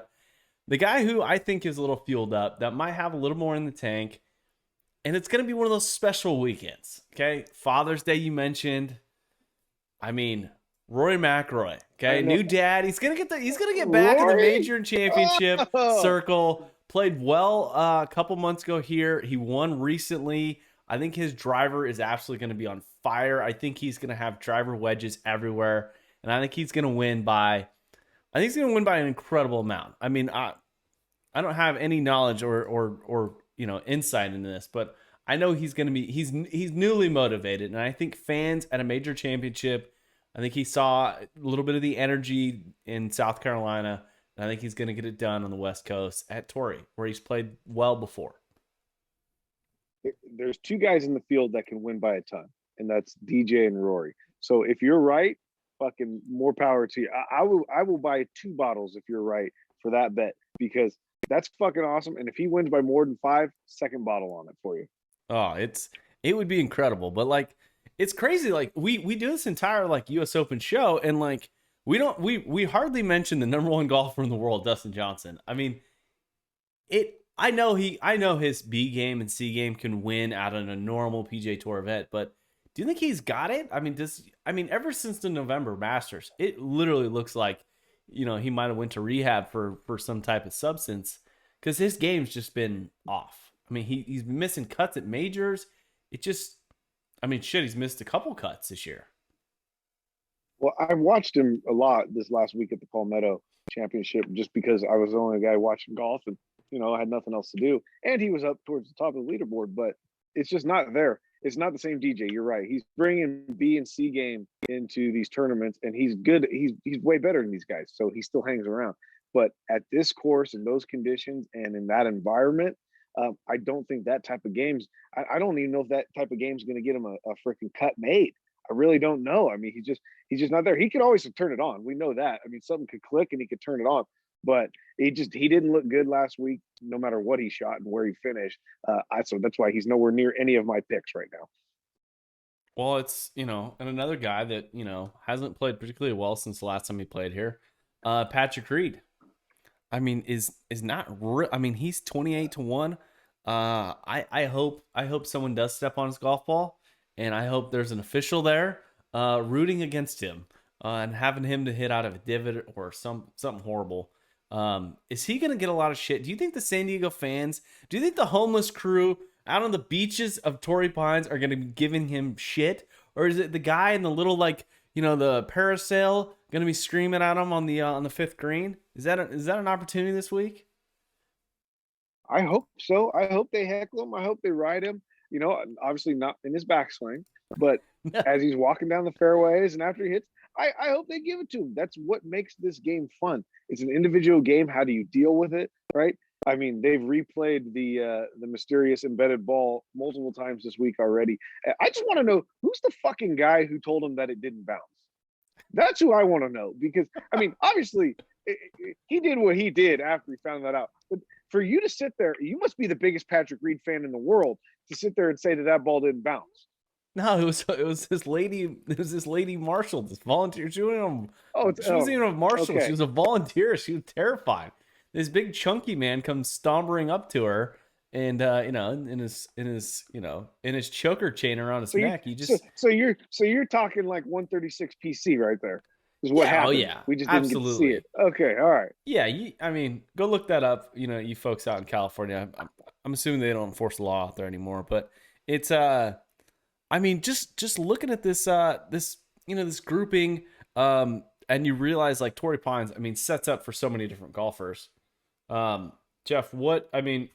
S5: the guy who I think is a little fueled up, that might have a little more in the tank, and it's going to be one of those special weekends. Okay, Father's Day you mentioned. I mean, Rory McIlroy. Okay, new dad. He's gonna get back in the major and championship circle. Played well a couple months ago here. He won recently. I think his driver is absolutely going to be on fire. I think he's going to have driver wedges everywhere, and I think he's going to win by. I think he's going to win by an incredible amount. I mean, I don't have any knowledge or insight into this, but I know he's going to be he's newly motivated, and I think fans at a major championship, I think he saw a little bit of the energy in South Carolina, and I think he's going to get it done on the West Coast at Torrey, where he's played well before.
S6: There's two guys in the field that can win by a ton, and that's DJ and Rory. So if you're right, fucking more power to you. I will buy 2 bottles if you're right for that bet, because that's fucking awesome. And if he wins by more than 5, second bottle on it for you.
S5: Oh, it would be incredible. But like, it's crazy. Like we do this entire like US Open show, and like we hardly mention the number 1 golfer in the world, Dustin Johnson. I mean, I know his B game and C game can win out of a normal PGA Tour event, but do you think he's got it? I mean, ever since the November Masters, it literally looks like, he might have went to rehab for some type of substance, because his game's just been off. I mean, he's been missing cuts at majors. He's missed a couple cuts this year.
S6: Well, I watched him a lot this last week at the Palmetto Championship, just because I was the only guy watching golf, and I had nothing else to do. And he was up towards the top of the leaderboard, but it's just not there. It's not the same DJ. You're right. He's bringing B and C game into these tournaments, and he's good. He's way better than these guys, so he still hangs around. But at this course, in those conditions, and in that environment, I don't think that type of games. I don't even know if that type of game is going to get him a freaking cut made. I really don't know. I mean, he's just not there. He could always turn it on. We know that. I mean, something could click and he could turn it on. But he didn't look good last week, no matter what he shot and where he finished. So that's why he's nowhere near any of my picks right now.
S5: Well, it's, and another guy that, hasn't played particularly well since the last time he played here, Patrick Reed. I mean, is not real. I mean, he's 28-1. I hope someone does step on his golf ball, and I hope there's an official there rooting against him and having him to hit out of a divot or something horrible. Is he going to get a lot of shit? Do you think the San Diego fans, do you think the homeless crew out on the beaches of Torrey Pines are going to be giving him shit? Or is it the guy in the little, the parasail going to be screaming at him on the 5th green? Is that an opportunity this week?
S6: I hope so. I hope they heckle him. I hope they ride him. Obviously not in his backswing, but as he's walking down the fairways and after he hits, I hope they give it to him. That's what makes this game fun. It's an individual game. How do you deal with it, right? I mean, they've replayed the mysterious embedded ball multiple times this week already. I just want to know, who's the fucking guy who told him that it didn't bounce? That's who I want to know, because, I mean, obviously, he did what he did after he found that out. But for you to sit there, you must be the biggest Patrick Reed fan in the world to sit there and say that ball didn't bounce.
S5: No, it was this lady. It was this lady Marshall, this volunteer. She wasn't even a marshal. Okay. She was a volunteer. She was terrified. This big chunky man comes stomping up to her, and in his choker chain around his neck.
S6: So you're talking like 136 PC right there. Is what happened. Oh yeah, we just didn't get to see it. Okay, all right.
S5: Yeah, go look that up. You folks out in California. I'm assuming they don't enforce the law out there anymore, but it's just looking at this this grouping, and you realize like Torrey Pines, sets up for so many different golfers. Jeff,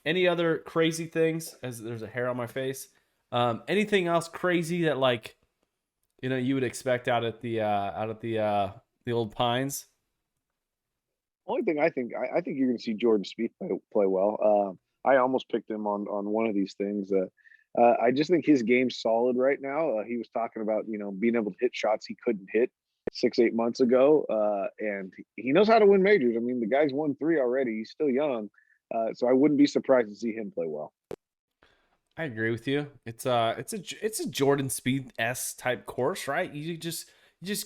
S5: any other crazy things? As there's a hair on my face. Anything else crazy that you would expect out at the old Pines?
S6: Only thing I think you're going to see Jordan Spieth play well. I almost picked him on one of these things. I just think his game's solid right now. He was talking about being able to hit shots he couldn't hit 6-8 months ago, and he knows how to win majors. I mean, the guy's won 3 already. He's still young, so I wouldn't be surprised to see him play well.
S5: I agree with you. It's a Jordan Spieth-esque type course, right? You just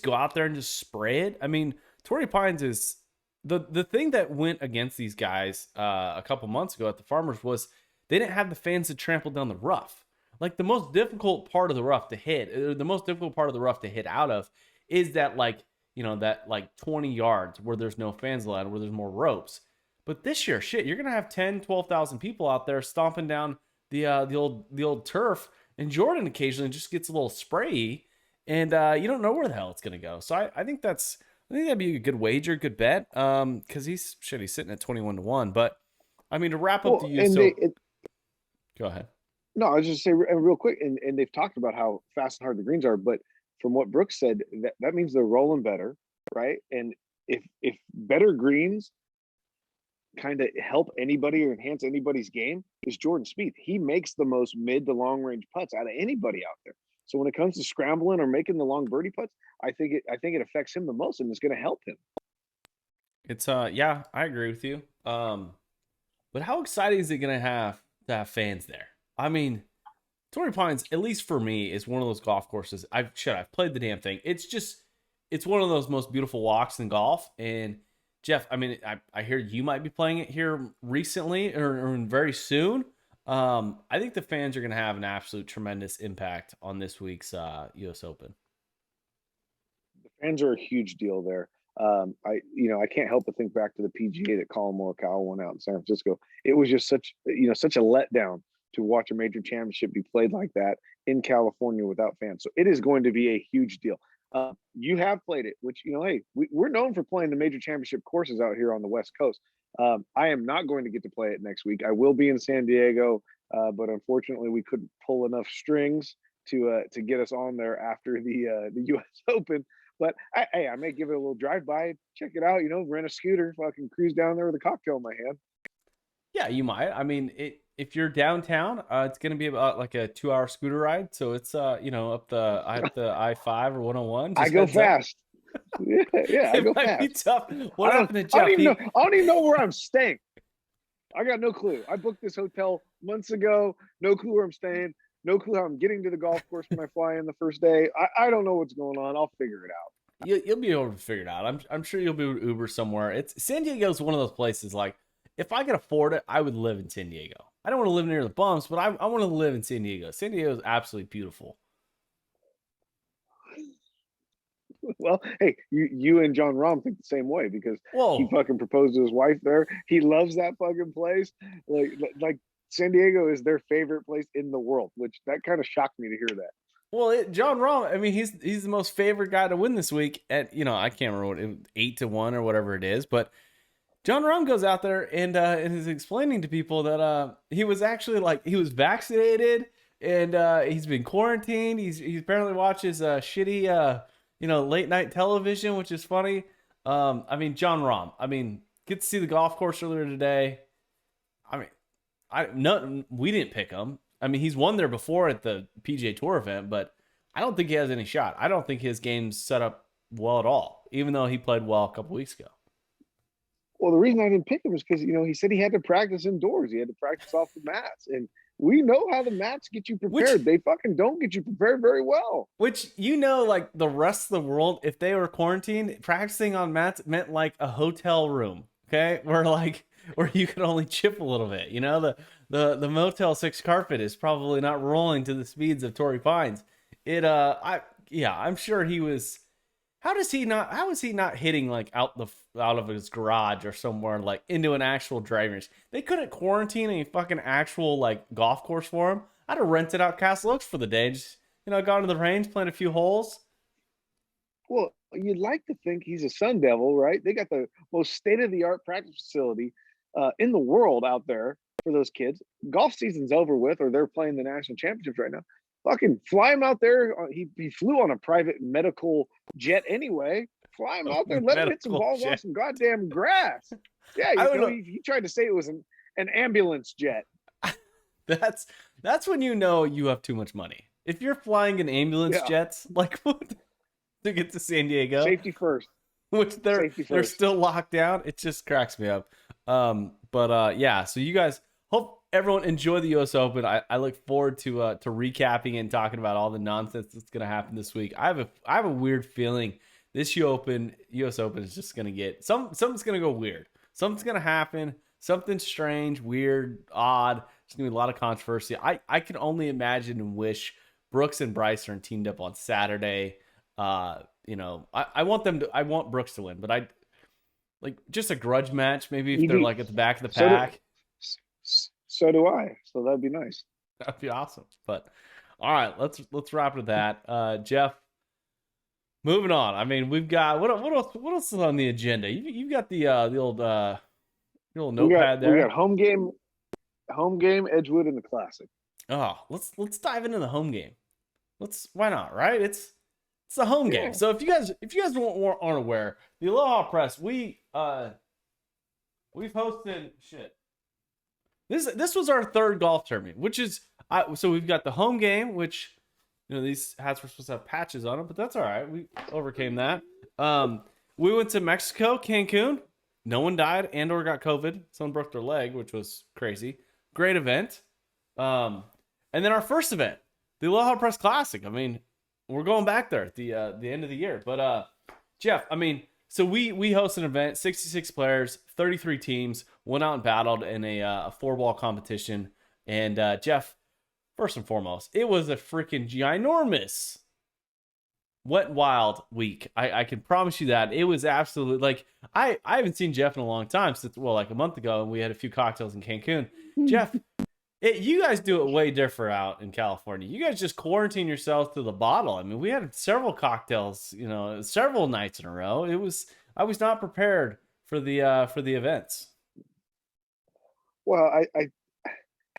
S5: go out there and just spray it. I mean, Torrey Pines is the thing that went against these guys a couple months ago at the Farmers was they didn't have the fans to trample down the rough. Like the most difficult part of the rough to hit, or the most difficult part of the rough to hit out of, is that that 20 yards where there's no fans allowed, where there's more ropes. But this year, shit, you're gonna have 10, 12,000 people out there stomping down the old turf, and Jordan occasionally just gets a little sprayy, and you don't know where the hell it's gonna go. So I think that'd be a good wager, good bet. Because he's sitting at 21-1. But I mean, to wrap up go ahead.
S6: No, I was just say real quick, and they've talked about how fast and hard the greens are, but from what Brooks said, that means they're rolling better, right? And if better greens kind of help anybody or enhance anybody's game, is Jordan Spieth. He makes the most mid to long range putts out of anybody out there. So when it comes to scrambling or making the long birdie putts, I think it affects him the most, and it's going to help him.
S5: It's yeah, I agree with you. But how exciting is it going to have fans there? I mean, Torrey Pines, at least for me, is one of those golf courses. I've played the damn thing. It's one of those most beautiful walks in golf. And Jeff, I mean, I hear you might be playing it here recently or very soon. I think the fans are going to have an absolute tremendous impact on this week's U.S. Open.
S6: The fans are a huge deal there. I can't help but think back to the PGA that Colin Morikawa won out in San Francisco. It was just such a letdown to watch a major championship be played like that in California without fans. So it is going to be a huge deal. You have played it, which, hey, we're known for playing the major championship courses out here on the West Coast. I am not going to get to play it next week. I will be in San Diego, but unfortunately we couldn't pull enough strings to get us on there after the U.S. Open. But I may give it a little drive-by, check it out, rent a scooter, fucking cruise down there with a cocktail in my hand.
S5: Yeah, you might. I mean, if you're downtown, it's going to be about like a 2-hour scooter ride. So it's, up the I-5 or 101.
S6: I go fast. Yeah, I go fast.
S5: Be tough. What happened to Jeff?
S6: I don't even know where I'm staying. I got no clue. I booked this hotel months ago. No clue where I'm staying. No clue how I'm getting to the golf course when I fly in the first day. I don't know what's going on. I'll figure it out.
S5: You'll be able to figure it out. I'm sure you'll be able to Uber somewhere. San Diego's one of those places, like, if I could afford it, I would live in San Diego. I don't want to live near the bumps, but I want to live in San Diego. San Diego is absolutely beautiful.
S6: Well, hey, you and John Rahm think the same way because he fucking proposed to his wife there. He loves that fucking place. Like San Diego is their favorite place in the world, which that kind of shocked me to hear that.
S5: Well, John Rahm, I mean, he's the most favorite guy to win this week at, I can't remember what 8-1 or whatever it is, but John Rahm goes out there and is explaining to people that he was actually he was vaccinated and he's been quarantined. He apparently watches shitty late night television, which is funny. I mean, John Rahm. Get to see the golf course earlier today. We didn't pick him. I mean, he's won there before at the PGA Tour event, but I don't think he has any shot. I don't think his game's set up well at all, even though he played well a couple weeks ago.
S6: Well, the reason I didn't pick him is because, he said he had to practice indoors. He had to practice off the mats. And we know how the mats get you prepared. They fucking don't get you prepared very well.
S5: Which, like the rest of the world, if they were quarantined, practicing on mats meant like a hotel room, okay? Where you could only chip a little bit. The Motel 6 carpet is probably not rolling to the speeds of Torrey Pines. I'm sure he was. How is he not hitting out of his garage or somewhere into an actual driving range? They couldn't quarantine a fucking actual golf course for him. I'd have rented out Castle Oaks for the day. Just gone to the range, playing a few holes.
S6: Well, you'd like to think he's a Sun Devil, right? They got the most state-of-the-art practice facility in the world out there for those kids. Golf season's over with, or they're playing the national championships right now. Fucking fly him out there. He flew on a private medical jet anyway. Fly him out there. Let him hit some balls off some goddamn grass. Yeah, he tried to say it was an ambulance jet.
S5: That's when you have too much money. If you're flying an ambulance jets, to get to San Diego,
S6: safety first.
S5: Which they're still locked down. It just cracks me up. So you guys, hope everyone enjoy the U.S. Open. I look forward to recapping and talking about all the nonsense that's going to happen this week. I have a weird feeling this US Open is just gonna get something's gonna go weird. Something's gonna happen. Something strange, weird, odd. There's gonna be a lot of controversy. I can only imagine and wish Brooks and Bryce are teamed up on Saturday. I want Brooks to win, but I like just a grudge match. Maybe if they're like at the back of the pack.
S6: So do I. So that'd be nice.
S5: That'd be awesome. But all right, let's wrap it at that. Jeff, moving on. I mean, we've got what else is on the agenda? You've got the old notepad there.
S6: We got home game, Edgewood, and the Classic.
S5: Oh, let's dive into the home game. Why not? Right? It's the home game. So if you guys aren't aware, the Aloha Press, we've hosted shit. This was our third golf tournament, which is so we've got the home game, which these hats were supposed to have patches on them, but that's all right. We overcame that. We went to Mexico, Cancun. No one died and or got COVID. Someone broke their leg, which was crazy. Great event. And then our first event, the Aloha Press Classic. I mean, we're going back there at the end of the year. But Jeff, I mean, so we hosted an event, 66 players, 33 teams, went out and battled in a 4-ball competition. And Jeff, first and foremost, it was a freaking ginormous Wet Wild week. I can promise you that. It was absolutely like I haven't seen Jeff in a long time since like a month ago, and we had a few cocktails in Cancun. Jeff, you guys do it way different out in California. You guys just quarantine yourselves to the bottle. I mean, we had several cocktails, several nights in a row. I was not prepared for the events.
S6: Well, I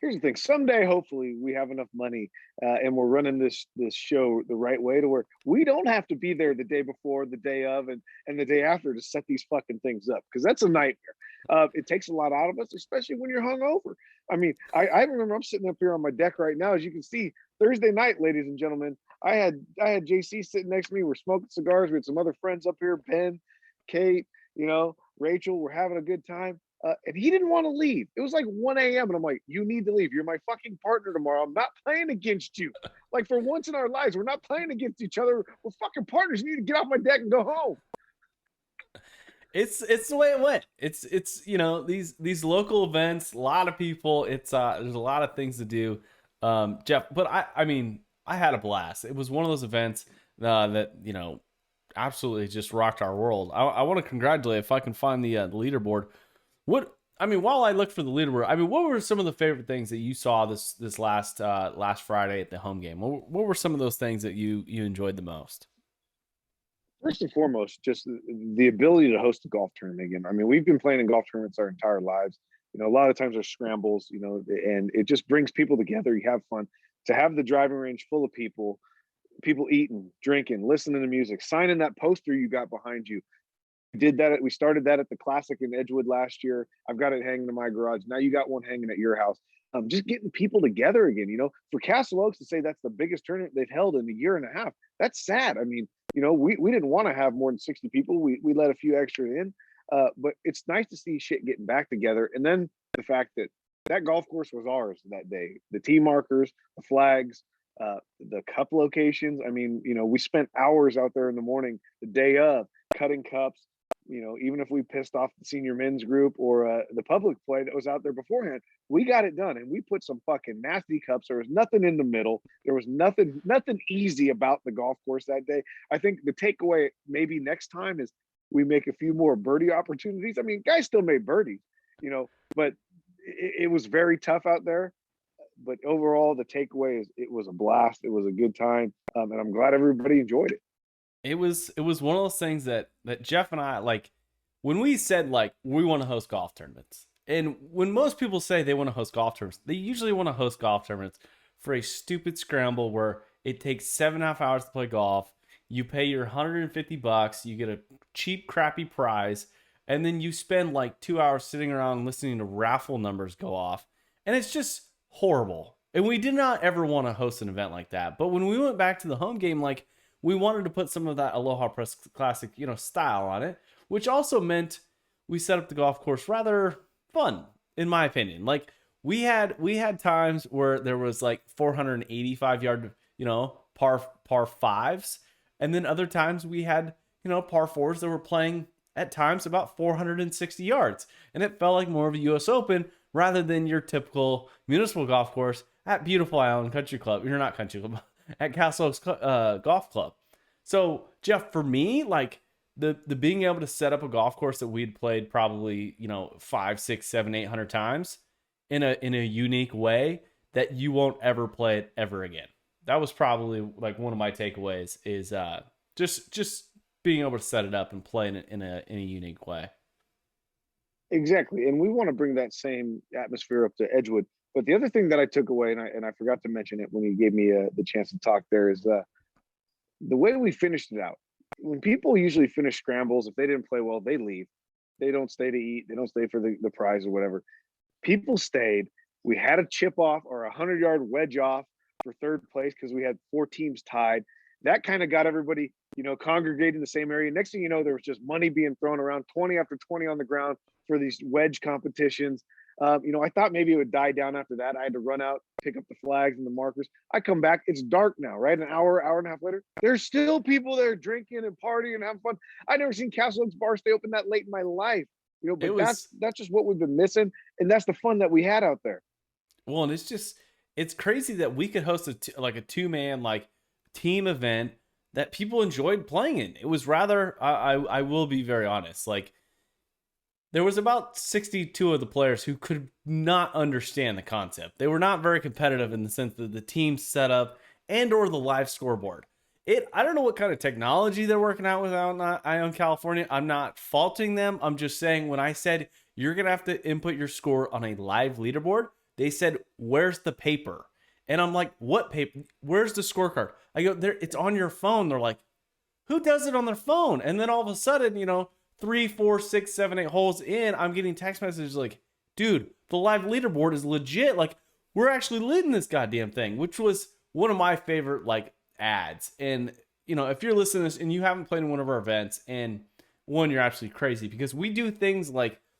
S6: here's the thing. Someday, hopefully, we have enough money and we're running this show the right way to where we don't have to be there the day before, the day of, and the day after to set these fucking things up, because that's a nightmare. It takes a lot out of us, especially when you're hungover. I mean, I remember I'm sitting up here on my deck right now, as you can see, Thursday night, ladies and gentlemen. I had JC sitting next to me. We're smoking cigars. We had some other friends up here, Ben, Kate, Rachel. We're having a good time. And he didn't want to leave. It was like 1 a.m. And I'm like, you need to leave. You're my fucking partner tomorrow. I'm not playing against you. Like, for once in our lives, we're not playing against each other. We're fucking partners. You need to get off my deck and go home.
S5: It's the way it went. It's these local events, a lot of people. It's there's a lot of things to do, Jeff. But I mean, I had a blast. It was one of those events that absolutely just rocked our world. I want to congratulate, if I can find the leaderboard. While I looked for the leaderboard, what were some of the favorite things that you saw this last Friday at the home game? What were some of those things that you enjoyed the most?
S6: First and foremost, just the ability to host a golf tournament again. I mean, we've been playing in golf tournaments our entire lives. A lot of times there's scrambles, and it just brings people together. You have fun. To have the driving range full of people eating, drinking, listening to music, signing that poster you got behind you. We started that at the Classic in Edgewood last year. I've got it hanging in my garage. Now you got one hanging at your house. Just getting people together again, for Castle Oaks to say that's the biggest tournament they've held in a year and a half. That's sad. I mean, we didn't want to have more than 60 people. We let a few extra in, but it's nice to see shit getting back together. And then the fact that golf course was ours that day, the tee markers, the flags, the cup locations. I mean, we spent hours out there in the morning, the day of, cutting cups. Even if we pissed off the senior men's group or the public play that was out there beforehand, we got it done, and we put some fucking nasty cups. There was nothing in the middle. There was nothing easy about the golf course that day. I think the takeaway maybe next time is we make a few more birdie opportunities. I mean, guys still made birdies, but it was very tough out there. But overall, the takeaway is it was a blast. It was a good time, and I'm glad everybody enjoyed it.
S5: It was one of those things that Jeff and I, like, when we said, like, we want to host golf tournaments, and when most people say they want to host golf tournaments, they usually want to host golf tournaments for a stupid scramble where it takes 7.5 hours to play golf. You pay your $150, you get a cheap, crappy prize, and then you spend like 2 hours sitting around listening to raffle numbers go off, and it's just horrible. And we did not ever want to host an event like that. But when we went back to the home game, like, we wanted to put some of that Aloha Press Classic, style on it, which also meant we set up the golf course rather fun, in my opinion. Like, we had times where there was like 485 yard, par fives, and then other times we had par fours that were playing at times about 460 yards. And it felt like more of a U.S. Open rather than your typical municipal golf course at Beautiful Island Country Club. You're not Country Club, at Castle Oaks Golf Club. So, Jeff, for me, like the being able to set up a golf course that we'd played probably, 5, 6, 7, 800 times in a unique way that you won't ever play it ever again. That was probably like one of my takeaways is just being able to set it up and play in a unique way.
S6: Exactly, and we want to bring that same atmosphere up to Edgewood. But the other thing that I took away, and I forgot to mention it when you gave me the chance to talk there, is the way we finished it out. When people usually finish scrambles, if they didn't play well, they leave. They don't stay to eat. They don't stay for the prize or whatever. People stayed. We had a chip off or 100-yard wedge off for third place because we had 4 teams tied. That kind of got everybody, congregated in the same area. Next thing you know, there was just money being thrown around, 20 after 20 on the ground for these wedge competitions. I thought maybe it would die down after that. I had to run out, pick up the flags and the markers. I come back. It's dark now, right? An hour and a half later. There's still people there drinking and partying and having fun. I've never seen Castle Oaks bar stay open that late in my life. But that's just what we've been missing. And that's the fun that we had out there.
S5: Well, and it's crazy that we could host a 2-man team event that people enjoyed playing in. It was rather, I will be very honest, there was about 62 of the players who could not understand the concept. They were not very competitive in the sense that the team setup and or the live scoreboard. I don't know what kind of technology they're working out with out in Ione, California. I'm not faulting them. I'm just saying when I said you're going to have to input your score on a live leaderboard, they said, where's the paper? And I'm like, what paper? Where's the scorecard? I go, there. It's on your phone. They're like, who does it on their phone? And then all of a sudden, 3, 4, 6, 7, 8 holes in, I'm getting text messages like, dude, the live leaderboard is legit. Like, we're actually leading this goddamn thing, which was one of my favorite, ads. And, if you're listening to this and you haven't played in one of our events, and one, you're absolutely crazy because we do things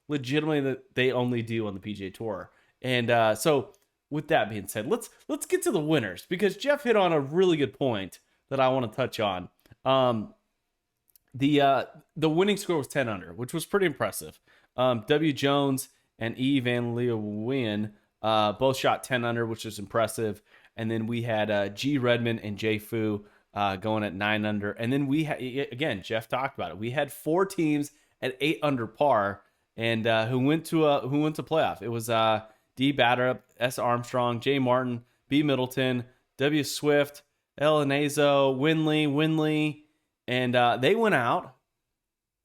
S5: legitimately that they only do on the PGA Tour. And so with that being said, let's get to the winners because Jeff hit on a really good point that I want to touch on. The winning score was 10 under, which was pretty impressive. W. Jones and E. Van Leeuwen both shot 10 under, which is impressive. And then we had G. Redmond and J. Fu going at 9 under. And then we had, again, Jeff talked about it. We had 4 teams at 8 under par, and who went to playoff. It was D. Batterup, S. Armstrong, J. Martin, B. Middleton, W. Swift, L. Inazo, Winley, and they went out.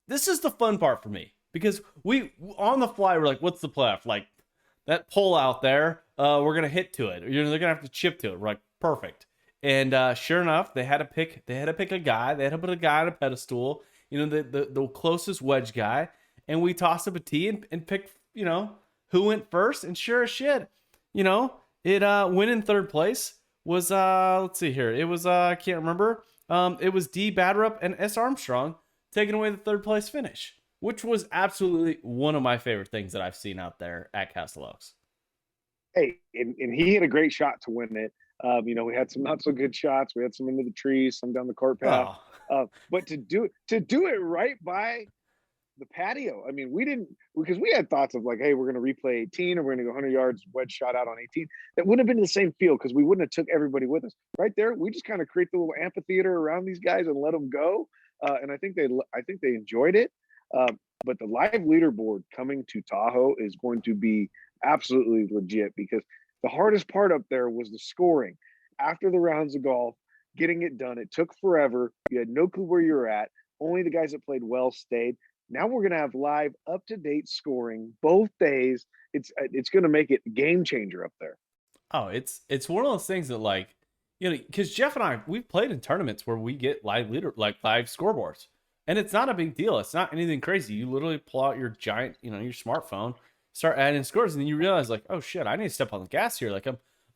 S5: This is the fun part for me because we on the fly we're like, what's the playoff? That pole out there, we're gonna hit to it. They're gonna have to chip to it. We're like, perfect. And sure enough, they had to pick a guy. They had to put a guy on a pedestal. The closest wedge guy, and we tossed up a tee and picked. Who went first, and sure as shit, it went in third place was let's see here. It was I can't remember. It was D. Batterup and S. Armstrong taking away the third place finish, which was absolutely one of my favorite things that I've seen out there at Castle Oaks.
S6: Hey, and he hit a great shot to win it. We had some not so good shots. We had some into the trees, some down the cart path. But to do it right by the patio. I mean, we didn't, because we had thoughts of hey, we're going to replay 18 or we're going to go 100 yards wedge shot out on 18. That wouldn't have been the same field because we wouldn't have took everybody with us. Right there, we just kind of create the little amphitheater around these guys and let them go. And I think they enjoyed it. But the live leaderboard coming to Tahoe is going to be absolutely legit because the hardest part up there was the scoring. After the rounds of golf, getting it done, it took forever. You had no clue where you were at. Only the guys that played well stayed. Now we're going to have live, up-to-date scoring both days. It's going to make it a game changer up there.
S5: Oh, it's one of those things that because Jeff and I, we've played in tournaments where we get live scoreboards, and it's not a big deal. It's not anything crazy. You literally pull out your giant, your smartphone, start adding scores, and then you realize oh shit, I need to step on the gas here.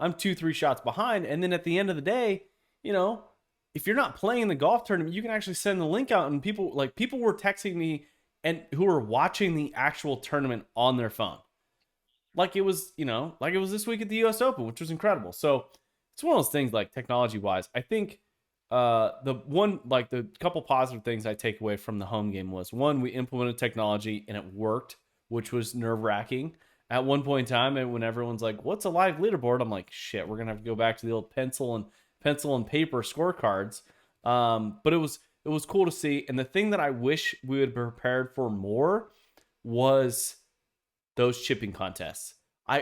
S5: I'm 2-3 shots behind, and then at the end of the day, if you're not playing in the golf tournament, you can actually send the link out, and people were texting me and who were watching the actual tournament on their phone. It was this week at the US Open, which was incredible. So it's one of those things technology wise. I think the couple positive things I take away from the home game was, one, we implemented technology and it worked, which was nerve wracking at one point in time. And when everyone's like, "What's a live leaderboard?" I'm like, "Shit, we're gonna have to go back to the old pencil and paper scorecards." But it was cool to see. And the thing that I wish we would have prepared for more was those chipping contests.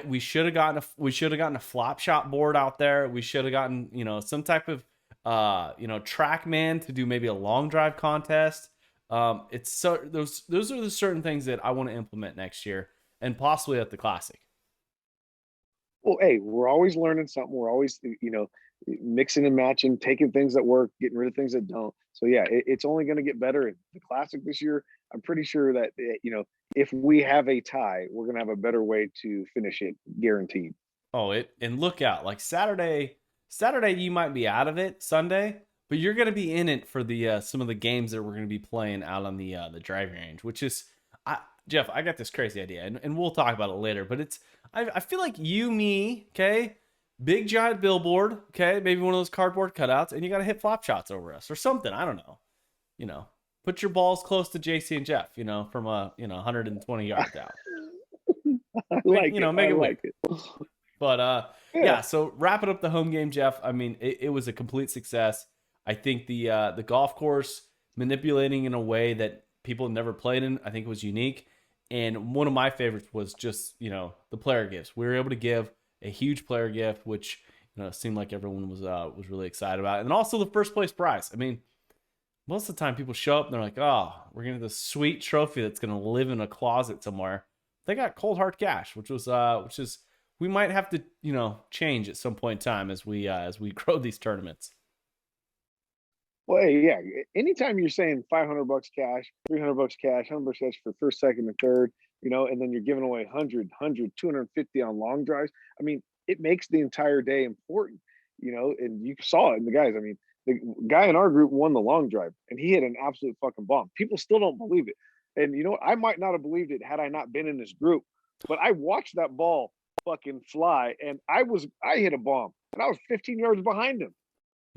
S5: We should have gotten a flop shot board out there. We should have gotten, some type of TrackMan to do maybe a long drive contest. It's so those are the certain things that I want to implement next year and possibly at the Classic.
S6: Well, hey, we're always learning something. We're always, mixing and matching, taking things that work, getting rid of things that don't. So yeah, it's only going to get better. In the Classic this year, I'm pretty sure that if we have a tie, we're going to have a better way to finish it, guaranteed.
S5: Oh, and look out! Like Saturday, you might be out of it. Sunday, but you're going to be in it for the some of the games that we're going to be playing out on the driving range, which is, Jeff, I got this crazy idea, and we'll talk about it later. But I feel like you, me, okay, big giant billboard, okay, maybe one of those cardboard cutouts, and you got to hit flop shots over us or something. I don't know, put your balls close to JC and Jeff, from 120 yards out.
S6: I like it.
S5: Make
S6: I
S5: it
S6: like
S5: win.
S6: it.
S5: But yeah. So wrapping up the home game, Jeff. I mean, it was a complete success. I think the golf course manipulating in a way that people had never played in, I think was unique. And one of my favorites was just the player gifts. We were able to give a huge player gift, which seemed like everyone was really excited about, and also the first place prize. I mean, most of the time people show up and they're like, "Oh, we're gonna have this sweet trophy that's gonna live in a closet somewhere." They got cold hard cash, which is we might have to change at some point in time as we grow these tournaments.
S6: Well, hey, yeah. Anytime you're saying $500 cash, $300 cash, $100 cash for first, second, and third, and then you're giving away 250 on long drives. I mean, it makes the entire day important, and you saw it in the guys. I mean, the guy in our group won the long drive and he hit an absolute fucking bomb. People still don't believe it. And I might not have believed it had I not been in this group, but I watched that ball fucking fly and I hit a bomb and I was 15 yards behind him.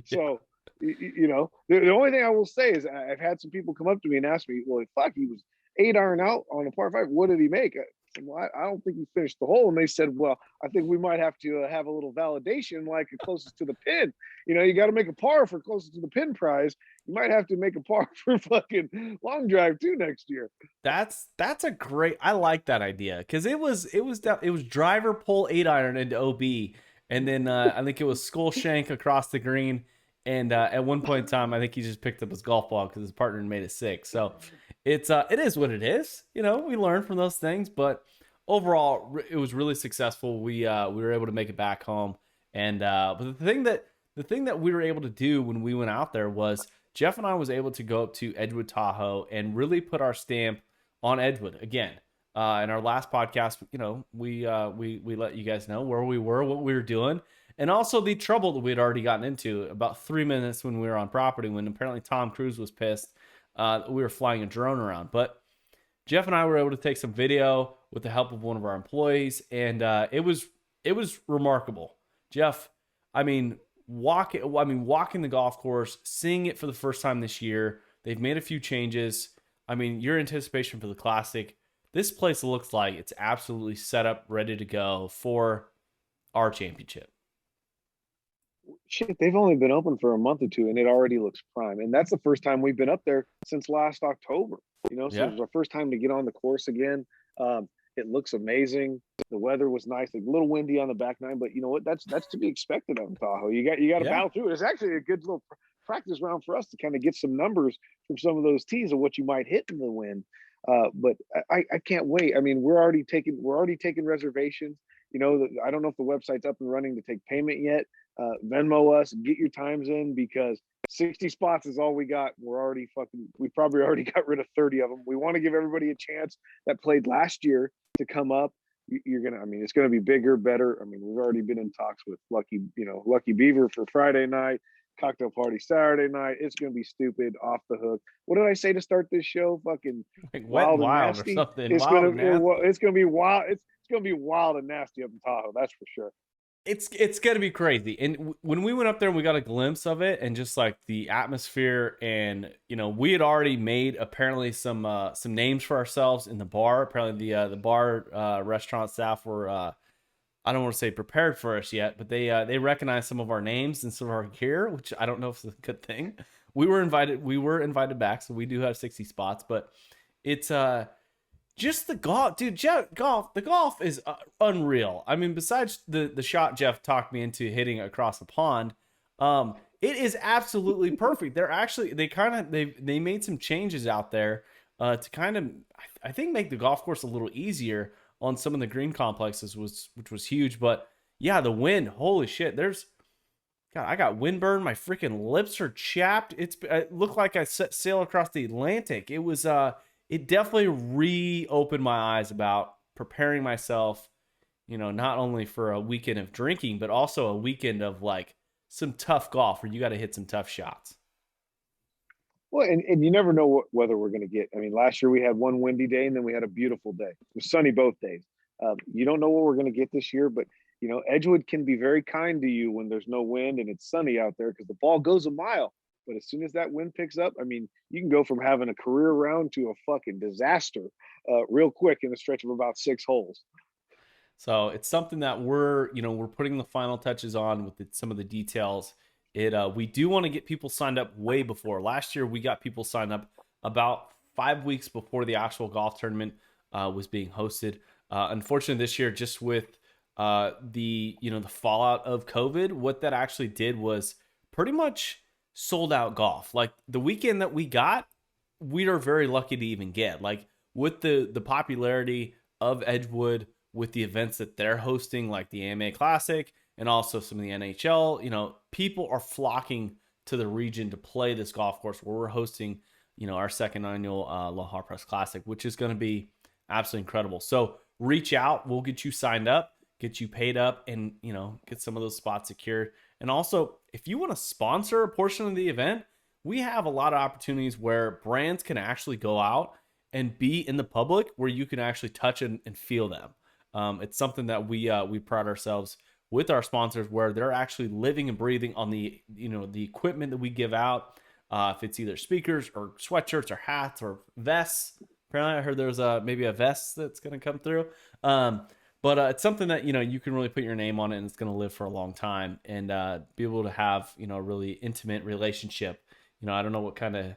S6: So, the only thing I will say is I've had some people come up to me and ask me, well, fuck, he was 8-iron out on a par 5. What did he make? I said, well, I don't think he finished the hole. And they said, well, I think we might have to have a little validation, like closest to the pin. You got to make a par for closest to the pin prize. You might have to make a par for fucking long drive too next year.
S5: That's a great. I like that idea because it was driver pull 8-iron into OB, and then I think it was skull shank across the green. And at one point in time, I think he just picked up his golf ball because his partner made it 6. So it is what it is. We learn from those things. But overall, it was really successful. We were able to make it back home. And but the thing that we were able to do when we went out there was Jeff and I was able to go up to Edgewood Tahoe and really put our stamp on Edgewood again. In our last podcast, we let you guys know where we were, what we were doing. And also the trouble that we had already gotten into about 3 minutes when we were on property, when apparently Tom Cruise was pissed. We were flying a drone around. But Jeff and I were able to take some video with the help of one of our employees. And it was remarkable. Jeff, walking the golf course, seeing it for the first time this year. They've made a few changes. Your anticipation for the Classic. This place looks like it's absolutely set up, ready to go for our championship.
S6: Shit, they've only been open for a month or two and it already looks prime. And that's the first time we've been up there since last October. So It was our first time to get on the course again. It looks amazing. The weather was nice, a little windy on the back nine, but you know what? That's to be expected on Tahoe. You got to battle through it. It's actually a good little practice round for us to kind of get some numbers from some of those tees of what you might hit in the wind. But I can't wait. We're already taking reservations. I don't know if the website's up and running to take payment yet. Venmo us, get your times in because 60 spots is all we got. We probably already got rid of 30 of them. We want to give everybody a chance that played last year to come up. It's gonna be bigger, better. We've already been in talks with Lucky Beaver for Friday night, cocktail party Saturday night. It's gonna be stupid, off the hook. What did I say to start this show? Fucking
S5: like wild and
S6: nasty.
S5: Or something.
S6: It's gonna be wild. It's gonna be wild and nasty up in Tahoe. That's for sure.
S5: It's gonna be crazy. And when we went up there and we got a glimpse of it and just like the atmosphere, and we had already made apparently some names for ourselves in the bar. Apparently the bar restaurant staff were I don't want to say prepared for us yet, but they recognized some of our names and some of our gear, which I don't know if it's a good thing. We were invited back, so we do have 60 spots, but it's just the golf, dude. The golf is unreal. I mean, besides the shot Jeff talked me into hitting across the pond, it is absolutely perfect. They made some changes out there to kind of, I think, make the golf course a little easier on some of the green complexes, which was huge. But yeah, the wind, holy shit! I got windburn. My freaking lips are chapped. It looked like I set sail across the Atlantic. It was it definitely reopened my eyes about preparing myself, not only for a weekend of drinking, but also a weekend of like some tough golf where you got to hit some tough shots.
S6: Well, and you never know what weather we're going to get. I mean, last year we had one windy day and then we had a beautiful day. It was sunny both days. You don't know what we're going to get this year, but Edgewood can be very kind to you when there's no wind and it's sunny out there because the ball goes a mile. But as soon as that wind picks up, I mean, you can go from having a career round to a fucking disaster real quick in a stretch of about 6 holes.
S5: So it's something that we're putting the final touches on with some of the details. We do want to get people signed up way before. Last year, we got people signed up about 5 weeks before the actual golf tournament was being hosted. Unfortunately, this year, just with the fallout of COVID, what that actually did was pretty much sold out golf. Like the weekend that we got, we are very lucky to even get. Like with the popularity of Edgewood, with the events that they're hosting, like the AMA Classic and also some of the NHL, people are flocking to the region to play this golf course where we're hosting, our second annual Aloha Press Classic, which is going to be absolutely incredible. So reach out. We'll get you signed up, get you paid up, and, get some of those spots secured. And also, if you want to sponsor a portion of the event, we have a lot of opportunities where brands can actually go out and be in the public where you can actually touch and feel them. It's something that we pride ourselves with our sponsors, where they're actually living and breathing on the equipment that we give out. If it's either speakers or sweatshirts or hats or vests. Apparently I heard there's maybe a vest that's going to come through. But it's something that, you can really put your name on it and it's going to live for a long time and be able to have, a really intimate relationship. I don't know what kind of,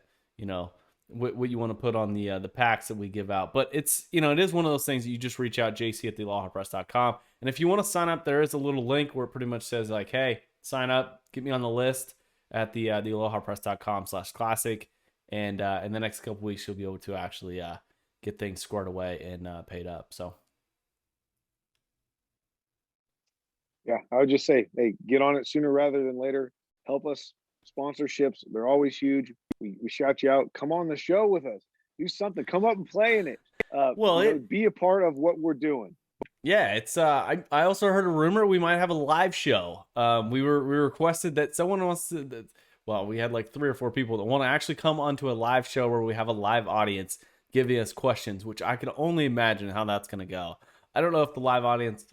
S5: what you want to put on the packs that we give out. But it's, it is one of those things that you just reach out, jc@thealohapress.com. And if you want to sign up, there is a little link where it pretty much says like, hey, sign up, get me on the list at the alohapress.com/classic. And in the next couple weeks, you'll be able to actually get things squared away and paid up. So.
S6: Yeah, I would just say, hey, get on it sooner rather than later. Help us. Sponsorships, they're always huge. We shout you out. Come on the show with us. Do something. Come up and play in it. Be a part of what we're doing.
S5: Yeah, it's. I also heard a rumor we might have a live show. We requested that someone wants to. Well, we had like 3 or 4 people that want to actually come onto a live show where we have a live audience giving us questions, which I can only imagine how that's going to go. I don't know if the live audience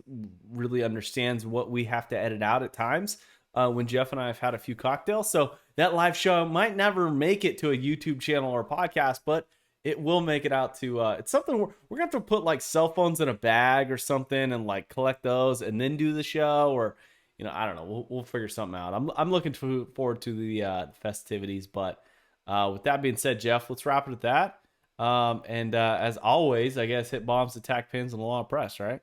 S5: really understands what we have to edit out at times when Jeff and I have had a few cocktails. So that live show might never make it to a YouTube channel or podcast, but it will make it out to, it's something we're going to have to put like cell phones in a bag or something and like collect those and then do the show, or, I don't know. We'll figure something out. I'm looking forward to the festivities, but with that being said, Jeff, let's wrap it at that. And as always, I guess hit bombs, attack pins, and Aloha Press, right?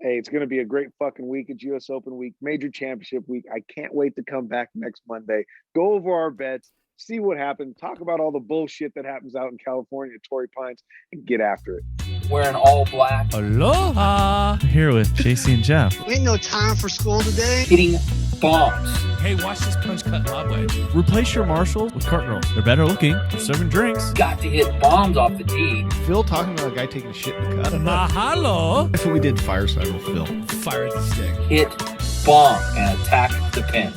S6: Hey, it's going to be a great fucking week. It's US Open week, major championship week. I can't wait to come back next Monday, go over our bets, see what happened, talk about all the bullshit that happens out in California at Torrey Pines, and get after it.
S1: Wearing all black.
S2: Aloha! Here with JC and Jeff.
S3: Ain't no time for school today.
S1: Hitting bombs.
S2: Hey, watch this punch cut lob wedge. Replace your Marshalls with Cart Girls. They're better looking. They're serving drinks.
S1: Got to hit bombs off the tee.
S4: Phil talking about a guy taking a shit in the cut.
S2: Mahalo!
S4: That's what we did fireside with Phil.
S2: Fire at the stick.
S1: Hit bomb and attack the pin.